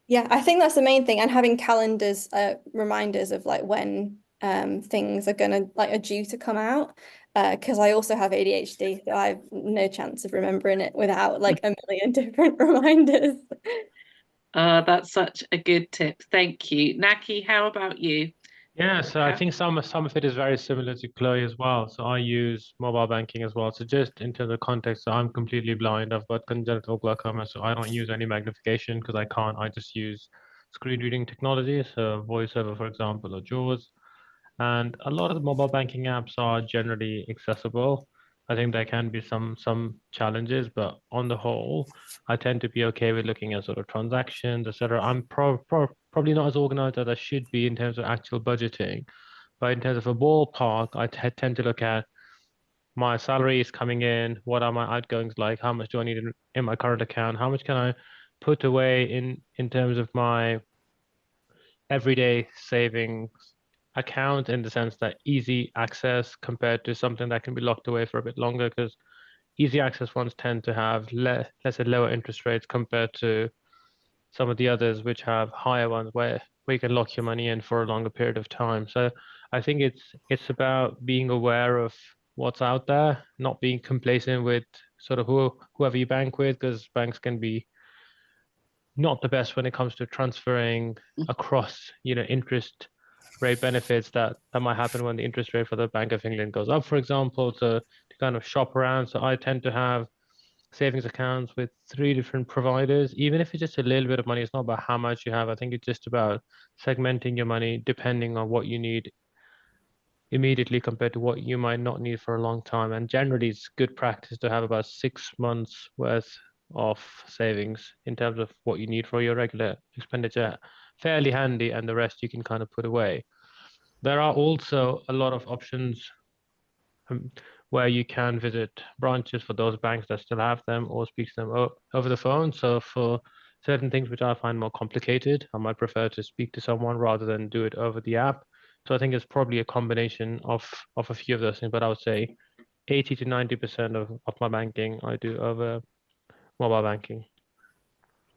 Yeah, I think that's the main thing. And having calendars, reminders of like when things are are due to come out. Because I also have ADHD, so I have no chance of remembering it without like a million different reminders. That's such a good tip. Thank you. Naki, how about you? Yeah, so I think some of it is very similar to Chloe as well. So I use mobile banking as well. So just into the context, so I'm completely blind. I've got congenital glaucoma, so I don't use any magnification because I can't. I just use screen reading technology, so VoiceOver, for example, or JAWS. And a lot of the mobile banking apps are generally accessible. I think there can be some challenges, but on the whole, I tend to be okay with looking at sort of transactions, etc. I'm probably not as organized as I should be in terms of actual budgeting, but in terms of a ballpark, I tend to look at my salary is coming in, what are my outgoings like, how much do I need in my current account, how much can I put away in terms of my everyday savings account, in the sense that easy access compared to something that can be locked away for a bit longer, because easy access ones tend to have let's say lower interest rates compared to some of the others which have higher ones where you can lock your money in for a longer period of time. So I think it's about being aware of what's out there, not being complacent with sort of whoever you bank with, because banks can be not the best when it comes to transferring across, interest rate benefits that might happen when the interest rate for the Bank of England goes up, for example, to kind of shop around. So I tend to have savings accounts with 3 different providers, even if it's just a little bit of money. It's not about how much you have. I think it's just about segmenting your money depending on what you need immediately compared to what you might not need for a long time. And generally, it's good practice to have about 6 months worth of savings in terms of what you need for your regular expenditure. Fairly handy, and the rest you can kind of put away. There are also a lot of options where you can visit branches for those banks that still have them, or speak to them over the phone. So for certain things which I find more complicated, I might prefer to speak to someone rather than do it over the app. So I think it's probably a combination of a few of those things, but I would say 80 to 90% of my banking I do over mobile banking.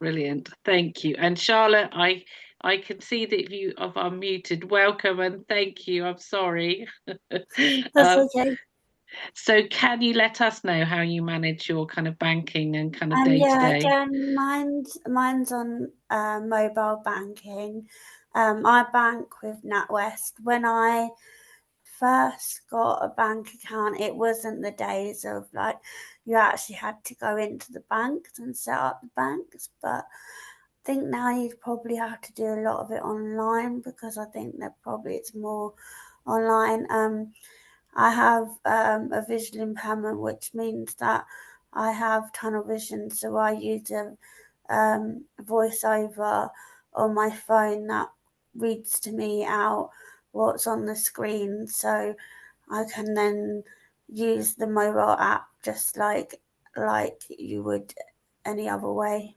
Brilliant. Thank you. And Charlotte, I can see that you have unmuted. Welcome and thank you. I'm sorry. That's okay. So can you let us know how you manage your kind of banking and kind of day to Yeah, day? again, mine's on mobile banking. I bank with NatWest. When I first got a bank account, it wasn't the days of like you actually had to go into the banks and set up the banks, but I think now you'd probably have to do a lot of it online, because I think that probably it's more online. I have a visual impairment, which means that I have tunnel vision, so I use a VoiceOver on my phone that reads to me out what's on the screen, so I can then use the mobile app just like you would any other way.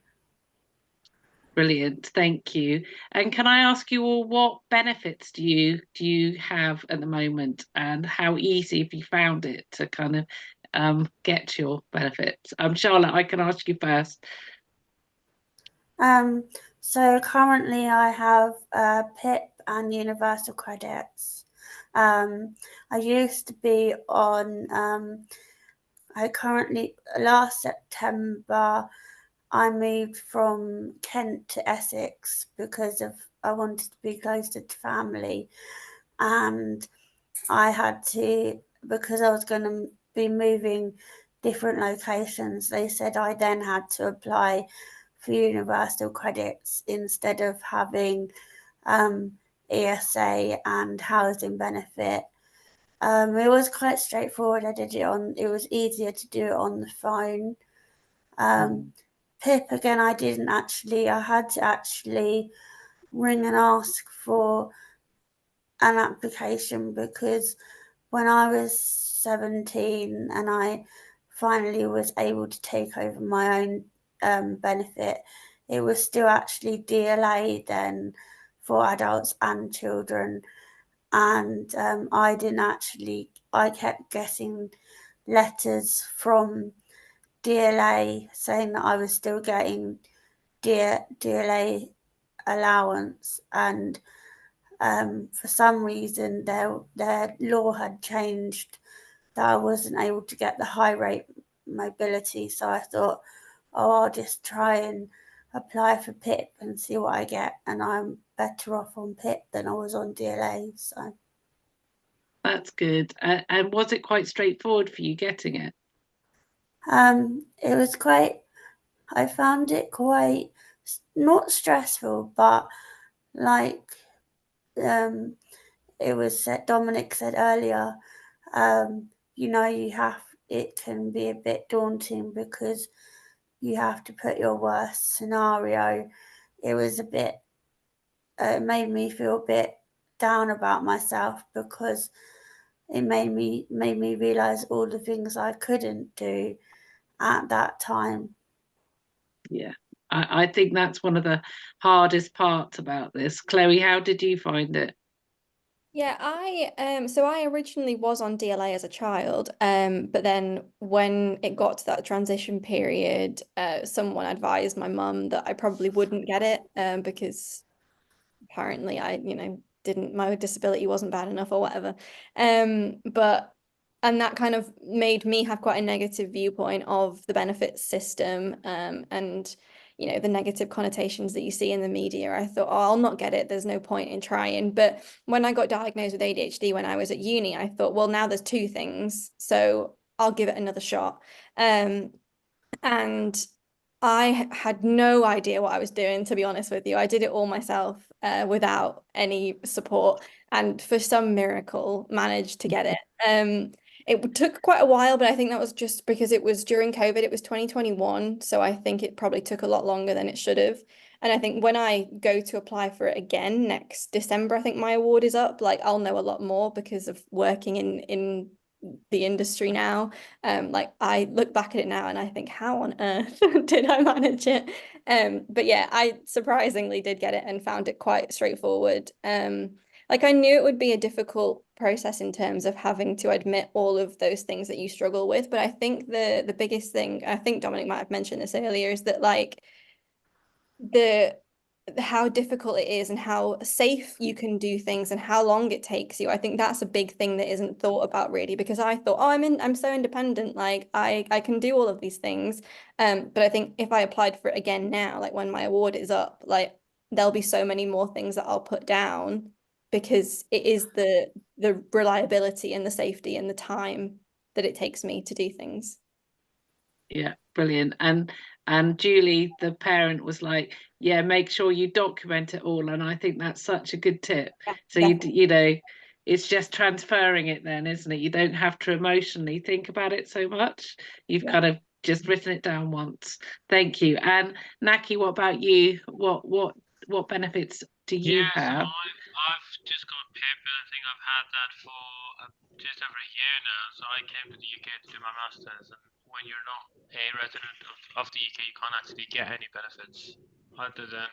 Brilliant, thank you. And can I ask you all, what benefits do you have at the moment, and how easy have you found it to kind of get your benefits? Charlotte, I can ask you first. So currently I have PIP and universal credits. I used to be on last September I moved from Kent to Essex because I wanted to be closer to family, and I had to, because I was going to be moving different locations, they said I then had to apply for universal credits instead of having ESA and housing benefit. It was quite straightforward. It was easier to do it on the phone. PIP again, I had to actually ring and ask for an application, because when I was 17 and I finally was able to take over my own benefit, it was still actually DLA then for adults and children. And I kept getting letters from DLA saying that I was still getting DLA allowance, and for some reason their law had changed that I wasn't able to get the high rate mobility. So I thought, oh, I'll just try and apply for PIP and see what I get, and I'm better off on PIP than I was on DLA. So That's good. And was it quite straightforward for you getting it? it was I found it quite not stressful, but like it was Dominic said earlier, it can be a bit daunting because you have to put your worst scenario. It made me feel a bit down about myself, because it made me realize all the things I couldn't do at that time. Yeah, I think that's one of the hardest parts about this. Chloe, how did you find it? Yeah, I originally was on DLA as a child, but then when it got to that transition period, someone advised my mum that I probably wouldn't get it, because apparently my disability wasn't bad enough or whatever. And that kind of made me have quite a negative viewpoint of the benefits system, and the negative connotations that you see in the media. I thought, oh, I'll not get it. There's no point in trying. But when I got diagnosed with ADHD when I was at uni, I thought, well, now there's two things, so I'll give it another shot. And I had no idea what I was doing, to be honest with you. I did it all myself, without any support, and for some miracle managed to get it. It took quite a while, but I think that was just because it was during COVID. It was 2021, so I think it probably took a lot longer than it should have. And I think when I go to apply for it again next December, I think my award is up. Like, I'll know a lot more because of working in the industry now. Like, I look back at it now and I think, how on earth did I manage it? But yeah, I surprisingly did get it and found it quite straightforward. Like, I knew it would be a difficult process in terms of having to admit all of those things that you struggle with, but I think the biggest thing, I think Dominic might have mentioned this earlier, is that like how difficult it is and how safe you can do things and how long it takes you. I think that's a big thing that isn't thought about really, because I thought, oh, I'm so independent, like I can do all of these things. But I think if I applied for it again now, like when my award is up, like there'll be so many more things that I'll put down, because it is the reliability and the safety and the time that it takes me to do things. Yeah, brilliant. And Julie, the parent, was like, yeah, make sure you document it all. And I think that's such a good tip. Yeah, So definitely. it's just transferring it then, isn't it? You don't have to emotionally think about it so much. You've kind of just written it down once. Thank you. And Naki, what about you? What benefits do you have? So I've just got PIP, and I think I've had that for just over a year now. So I came to the UK to do my master's, and when you're not a resident of the UK, you can't actually get any benefits other than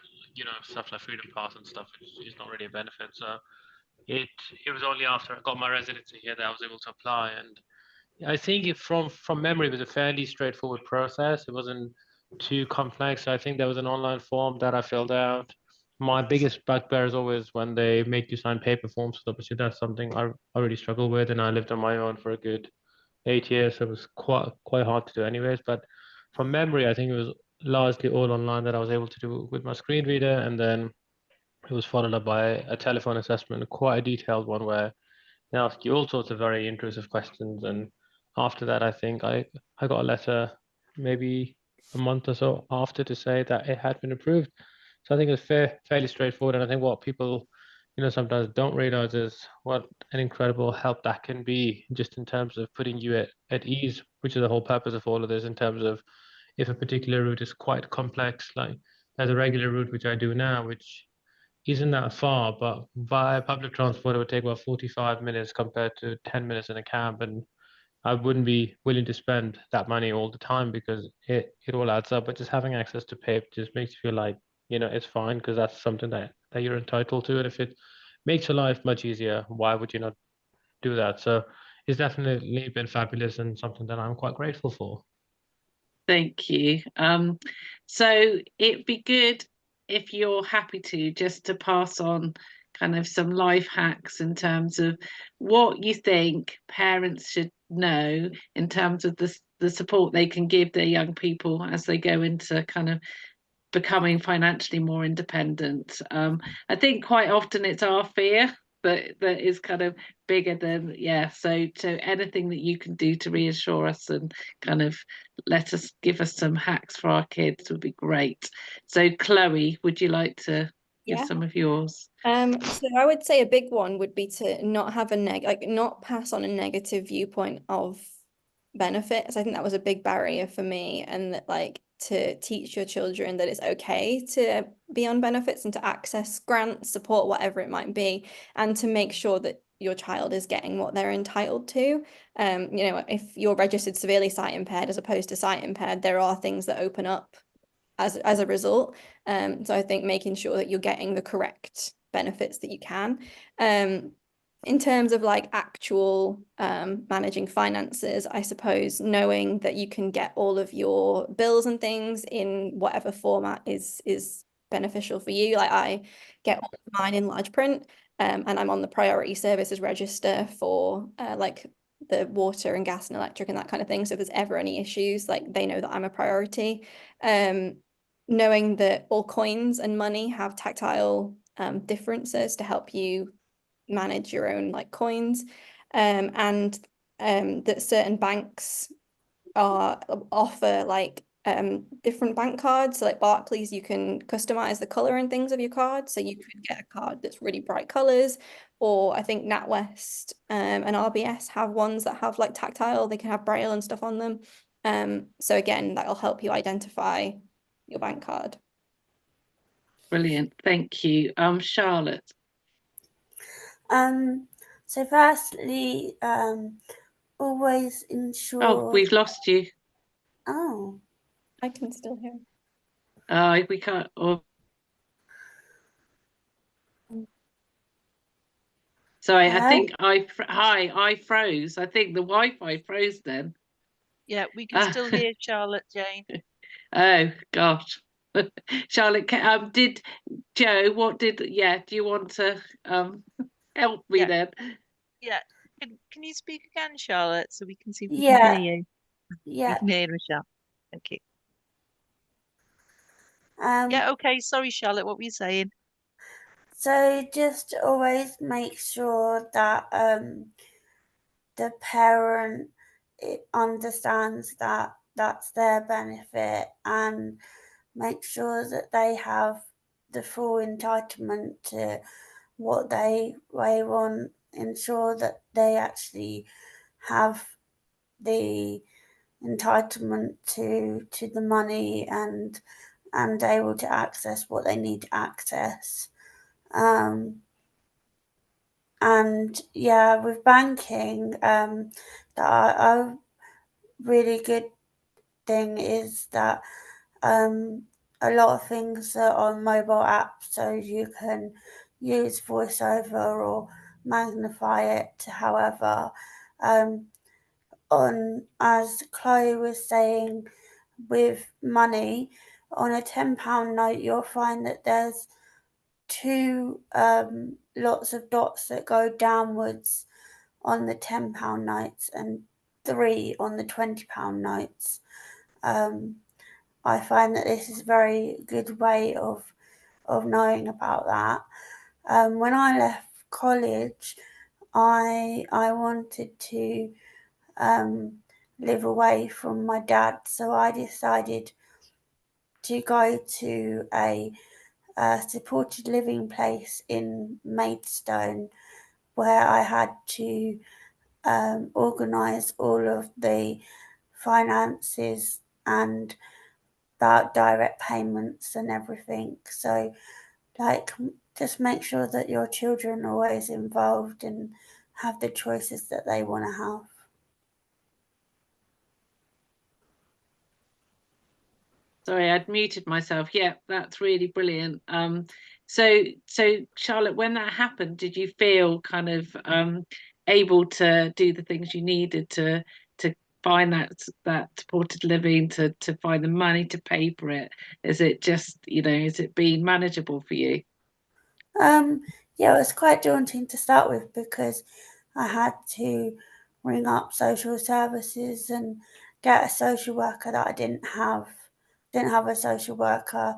stuff like Freedom Pass and stuff, which is not really a benefit. So it was only after I got my residency here that I was able to apply, and I think from memory it was a fairly straightforward process. It wasn't too complex. I think there was an online form that I filled out. My biggest bugbear is always when they make you sign paper forms. So obviously that's something I already struggle with, and I lived on my own for a good 8 years, so it was quite hard to do anyways. But from memory, I think it was largely all online that I was able to do with my screen reader, and then it was followed up by a telephone assessment, quite a detailed one where they ask you all sorts of very intrusive questions. And after that, I think I got a letter maybe a month or so after to say that it had been approved. So I think it was fairly straightforward. And I think what people sometimes don't realize is what an incredible help that can be, just in terms of putting you at ease, which is the whole purpose of all of this, in terms of if a particular route is quite complex, like there's a regular route which I do now, which isn't that far, but via public transport it would take about 45 minutes compared to 10 minutes in a cab, and I wouldn't be willing to spend that money all the time because it all adds up. But just having access to PIP just makes you feel like, it's fine, because that's something that you're entitled to. And if it makes your life much easier, why would you not do that? So it's definitely been fabulous and something that I'm quite grateful for. Thank you. So it'd be good if you're happy just to pass on kind of some life hacks in terms of what you think parents should know in terms of the support they can give their young people as they go into kind of becoming financially more independent. I think quite often it's our fear that is kind of bigger than, so anything that you can do to reassure us and kind of give us some hacks for our kids would be great. So Chloe, would you like to give some of yours? So I would say a big one would be to not have not pass on a negative viewpoint of benefits. I think that was a big barrier for me, and that to teach your children that it's okay to be on benefits and to access grants, support, whatever it might be, and to make sure that your child is getting what they're entitled to. If you're registered severely sight impaired as opposed to sight impaired, there are things that open up as a result. So I think making sure that you're getting the correct benefits that you can. In terms of actual managing finances, I suppose knowing that you can get all of your bills and things in whatever format is beneficial for you. I get all of mine in large print, and I'm on the priority services register for the water and gas and electric and that kind of thing. So if there's ever any issues, they know that I'm a priority. Knowing that all coins and money have tactile differences to help you manage your own coins, and that certain banks offer different bank cards. So Barclays, you can customize the color and things of your card, so you could get a card that's really bright colors, or I think NatWest and RBS have ones that have tactile, they can have braille and stuff on them. So again, that'll help you identify your bank card. Brilliant, thank you. Charlotte. So firstly, always ensure. Oh, we've lost you. Oh, I can still hear. We can't. Sorry, hello? I think I froze. I think the Wi-Fi froze then. Yeah, we can still hear Charlotte, Jane. Oh gosh. Charlotte, did Joe, do you want to help me then? Yeah, can you speak again, Charlotte, so we can see if we Yeah. can hear you? Yeah. We can hear Michelle. Thank you. Um, Yeah, okay, sorry, Charlotte, what were you saying? So just always make sure that the parent understands that that's their benefit, and make sure that they have the full entitlement to what they want. Ensure that they actually have the entitlement to the money and able to access what they need to access. And yeah, with banking, a really good thing is that a lot of things are on mobile apps, so you can use VoiceOver or magnify it however. As Chloe was saying, with money, on a £10 note, you'll find that there's 2 lots of dots that go downwards on the £10 notes and 3 on the £20 notes. I find that this is a very good way of knowing about that. When I left college, I wanted to live away from my dad, so I decided to go to a a supported living place in Maidstone where I had to organise all of the finances and about direct payments and everything. So, like, just make sure that your children are always involved and have the choices that they want to have. Sorry, I'd muted myself. Yeah, that's really brilliant. So Charlotte, when that happened, did you feel kind of able to do the things you needed to find that supported living, to find the money to pay for it? Is it just, is it being manageable for you? Yeah, it was quite daunting to start with because I had to ring up social services and get a social worker that I didn't have a social worker,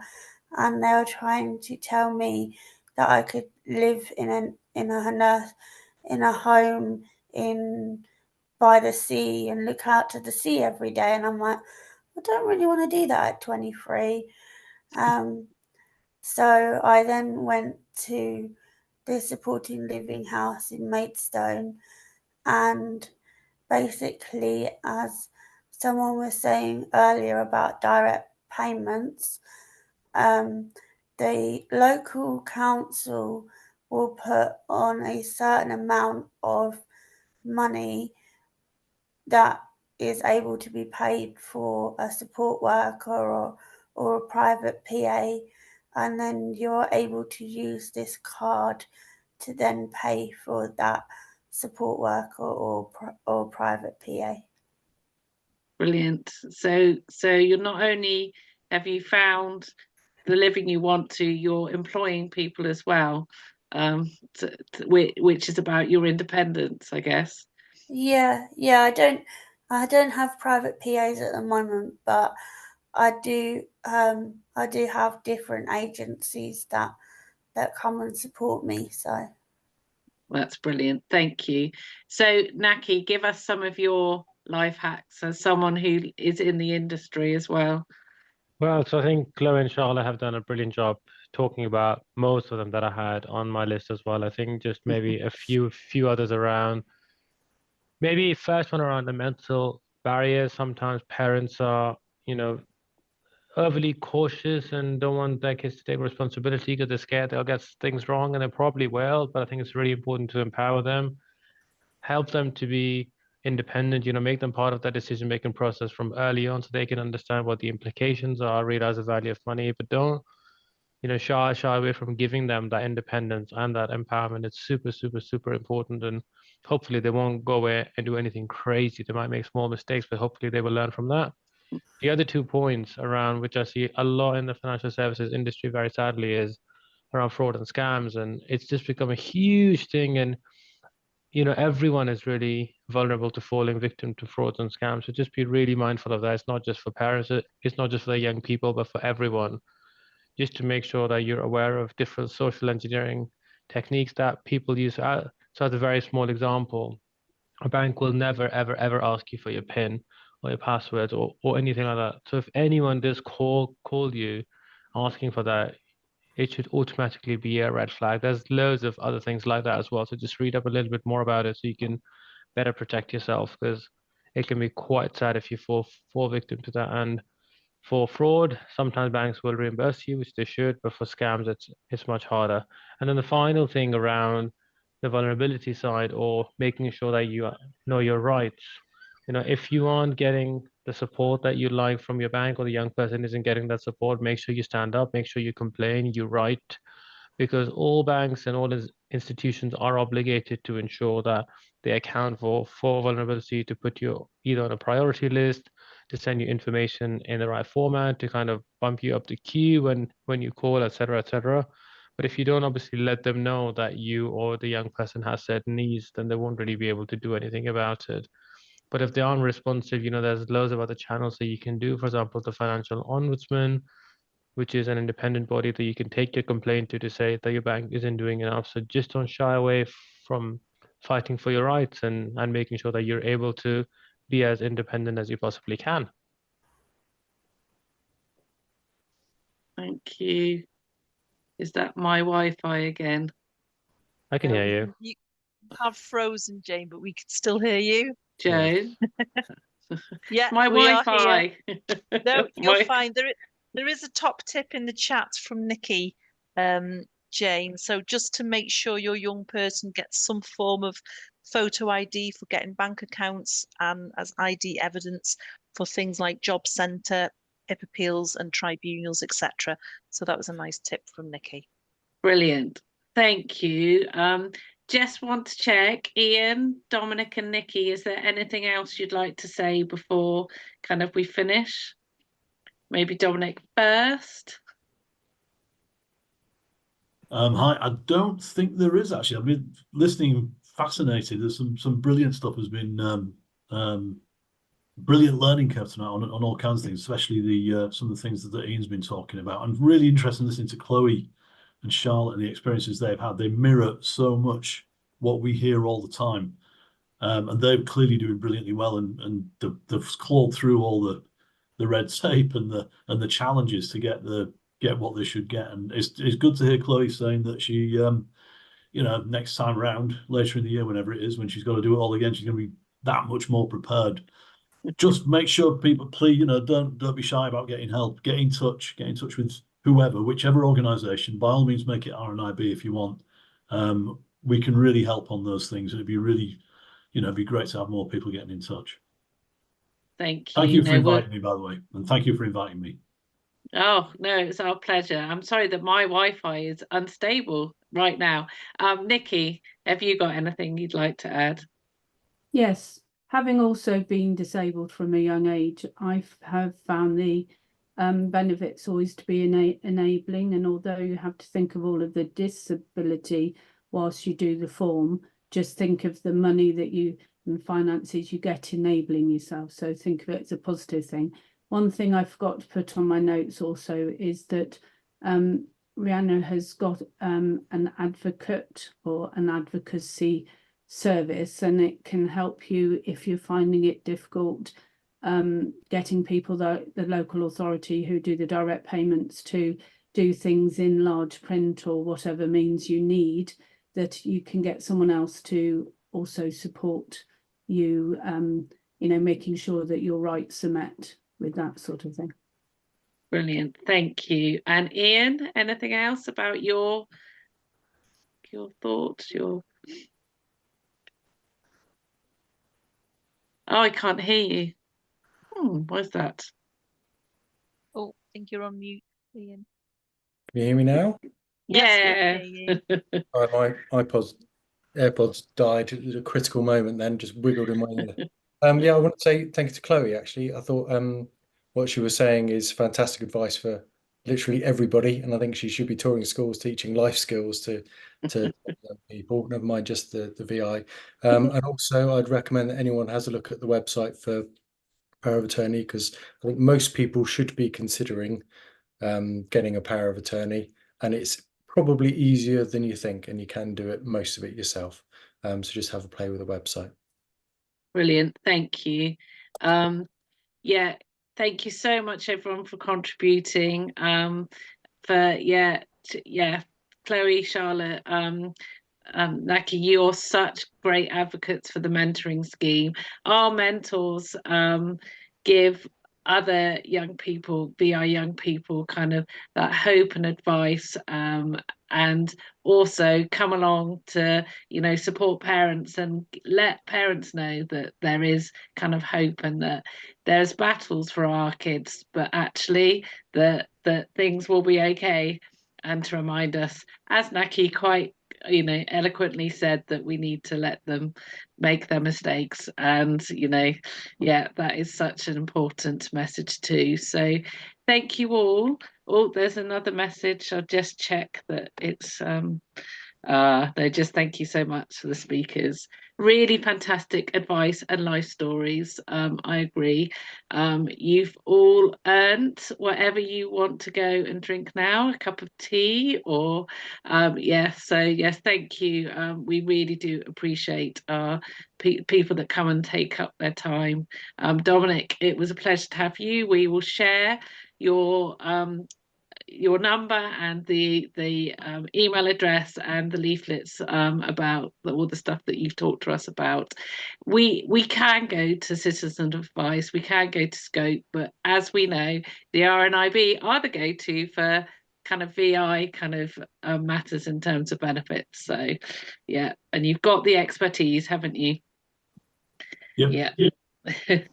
and they were trying to tell me that I could live in a home by the sea and look out to the sea every day, and I'm like, I don't really want to do that at 23. So I then went to the supported living house in Maidstone, and basically, as someone was saying earlier about direct payments, the local council will put on a certain amount of money that is able to be paid for a support worker or a private PA, and then you're able to use this card to then pay for that support worker or private PA. Brilliant. So you're not only have you found the living you want to, you're employing people as well, which is about your independence, I guess. Yeah. I don't have private PAs at the moment, but I do have different agencies that come and support me. So that's brilliant. Thank you. So Naki, give us some of your life hacks as someone who is in the industry as well. Well, so I think Chloe and Charlotte have done a brilliant job talking about most of them that I had on my list as well. I think just maybe a few others around. Maybe first one around the mental barriers. Sometimes parents are, overly cautious and don't want their kids to take responsibility because they're scared they'll get things wrong, and they probably will. But I think it's really important to empower them, help them to be independent, make them part of that decision-making process from early on so they can understand what the implications are, realize the value of money, but don't, shy away from giving them that independence and that empowerment. It's super, super, super important. And hopefully they won't go away and do anything crazy. They might make small mistakes, but hopefully they will learn from that. The other 2 points around which I see a lot in the financial services industry, very sadly, is around fraud and scams. And it's just become a huge thing. And everyone is really vulnerable to falling victim to frauds and scams. So just be really mindful of that. It's not just for parents, it's not just for the young people, but for everyone. Just to make sure that you're aware of different social engineering techniques that people use. So as a very small example, a bank will never, ever, ever ask you for your PIN or your password or anything like that. So if anyone does call you asking for that, it should automatically be a red flag. There's loads of other things like that as well. So just read up a little bit more about it so you can better protect yourself, because it can be quite sad if you fall victim to that. And for fraud, sometimes banks will reimburse you, which they should, but for scams, it's much harder. And then the final thing around the vulnerability side, or making sure that you know your rights. If you aren't getting the support that you'd like from your bank, or the young person isn't getting that support, make sure you stand up, make sure you complain, you write, because all banks and all institutions are obligated to ensure that they account for vulnerability, to put you either on a priority list, to send you information in the right format, to kind of bump you up the queue when you call, etc., etc. But if you don't obviously let them know that you or the young person has certain needs, then they won't really be able to do anything about it. But if they aren't responsive, there's loads of other channels that you can do. For example, the Financial Ombudsman, which is an independent body that you can take your complaint to say that your bank isn't doing enough. So just don't shy away from fighting for your rights and making sure that you're able to be as independent as you possibly can. Thank you. Is that my Wi-Fi again? I can hear you. You have frozen, Jane, but we can still hear you. Joan? Yeah, My we are Wi-Fi. No, you're My- fine. There is a top tip in the chat from Nikki, Jane. So just to make sure your young person gets some form of photo ID for getting bank accounts and as ID evidence for things like job centre, IP appeals and tribunals, etc. So that was a nice tip from Nikki. Brilliant. Thank you. Just want to check, Ian, Dominic and Nikki, is there anything else you'd like to say before kind of we finish? Maybe Dominic first. Hi, I don't think there is actually. I've been listening, fascinated. There's some brilliant stuff has been brilliant learning curve tonight on all kinds of things, especially the some of the things that Ian's been talking about. And really interesting listening to Chloe and Charlotte and the experiences they've had. They mirror so much what we hear all the time. And they're clearly doing brilliantly well, and they've clawed through all the red tape and the challenges to get what they should get. And it's good to hear Chloe saying that she, you know, next time round, later in the year, whenever it is, when she's got to do it all again, she's going to be that much more prepared. Just make sure people, please, you know, don't be shy about getting help. Get in touch with whoever, whichever organisation. By all means, make it RNIB if you want. We can really help on those things. It'd be really, you know, it'd be great to have more people getting in touch. Thank you. Thank you for inviting me, by the way, and thank you for inviting me. Oh, no, it's our pleasure. I'm sorry that my Wi-Fi is unstable right now. Nikki, have you got anything you'd like to add? Yes, having also been disabled from a young age, I have found the benefits always to be enabling. And although you have to think of all of the disability whilst you do the form, just think of the money that you and finances you get enabling yourself. So think of it as a positive thing. One thing I forgot to put on my notes also is that Rihanna has got an advocate or an advocacy service, and it can help you if you're finding it difficult getting people, the local authority who do the direct payments, to do things in large print or whatever means you need, that you can get someone else to also support you, you know, making sure that your rights are met with that sort of thing. Brilliant, thank you. And Ian, anything else about your thoughts? Oh, I can't hear you. What's that? Oh, I think you're on mute, Ian. Can you hear me now? Yeah. My AirPods died at a critical moment, then just wiggled in my ear. Yeah, I want to say thank you to Chloe, actually. I thought what she was saying is fantastic advice for literally everybody, and I think she should be touring schools teaching life skills to young people, never mind just the VI. And also I'd recommend that anyone has a look at the website for power of attorney, because I think most people should be considering getting a power of attorney, and it's probably easier than you think, and you can do it, most of it yourself. So just have a play with the website. Brilliant, thank you. Yeah, thank you so much everyone for contributing. Chloe, Charlotte, Naki, you're such great advocates for the mentoring scheme. Our mentors give other young people, VI young people, kind of that hope and advice, and also come along to, you know, support parents and let parents know that there is kind of hope and that there's battles for our kids, but actually that things will be okay. And to remind us, as Naki quite, you know, eloquently said, that we need to let them make their mistakes. And, you know, yeah, that is such an important message too. So thank you all. Oh, there's another message. I'll just check that it's they just thank you so much for the speakers. Really fantastic advice and life stories. I agree. You've all earned whatever you want to go and drink now, a cup of tea or yes, so yes, thank you. We really do appreciate people that come and take up their time. Dominic, it was a pleasure to have you. We will share your your number and the email address and the leaflets about all the stuff that you've talked to us about. We can go to Citizen Advice, we can go to Scope, but as we know, the RNIB are the go-to for kind of VI kind of matters in terms of benefits. So yeah, and you've got the expertise, haven't you? Yep. Yeah.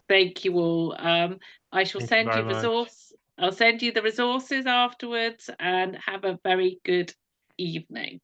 Thank you all. I shall Thank you send you very much. resource. I'll send you the resources afterwards, and have a very good evening.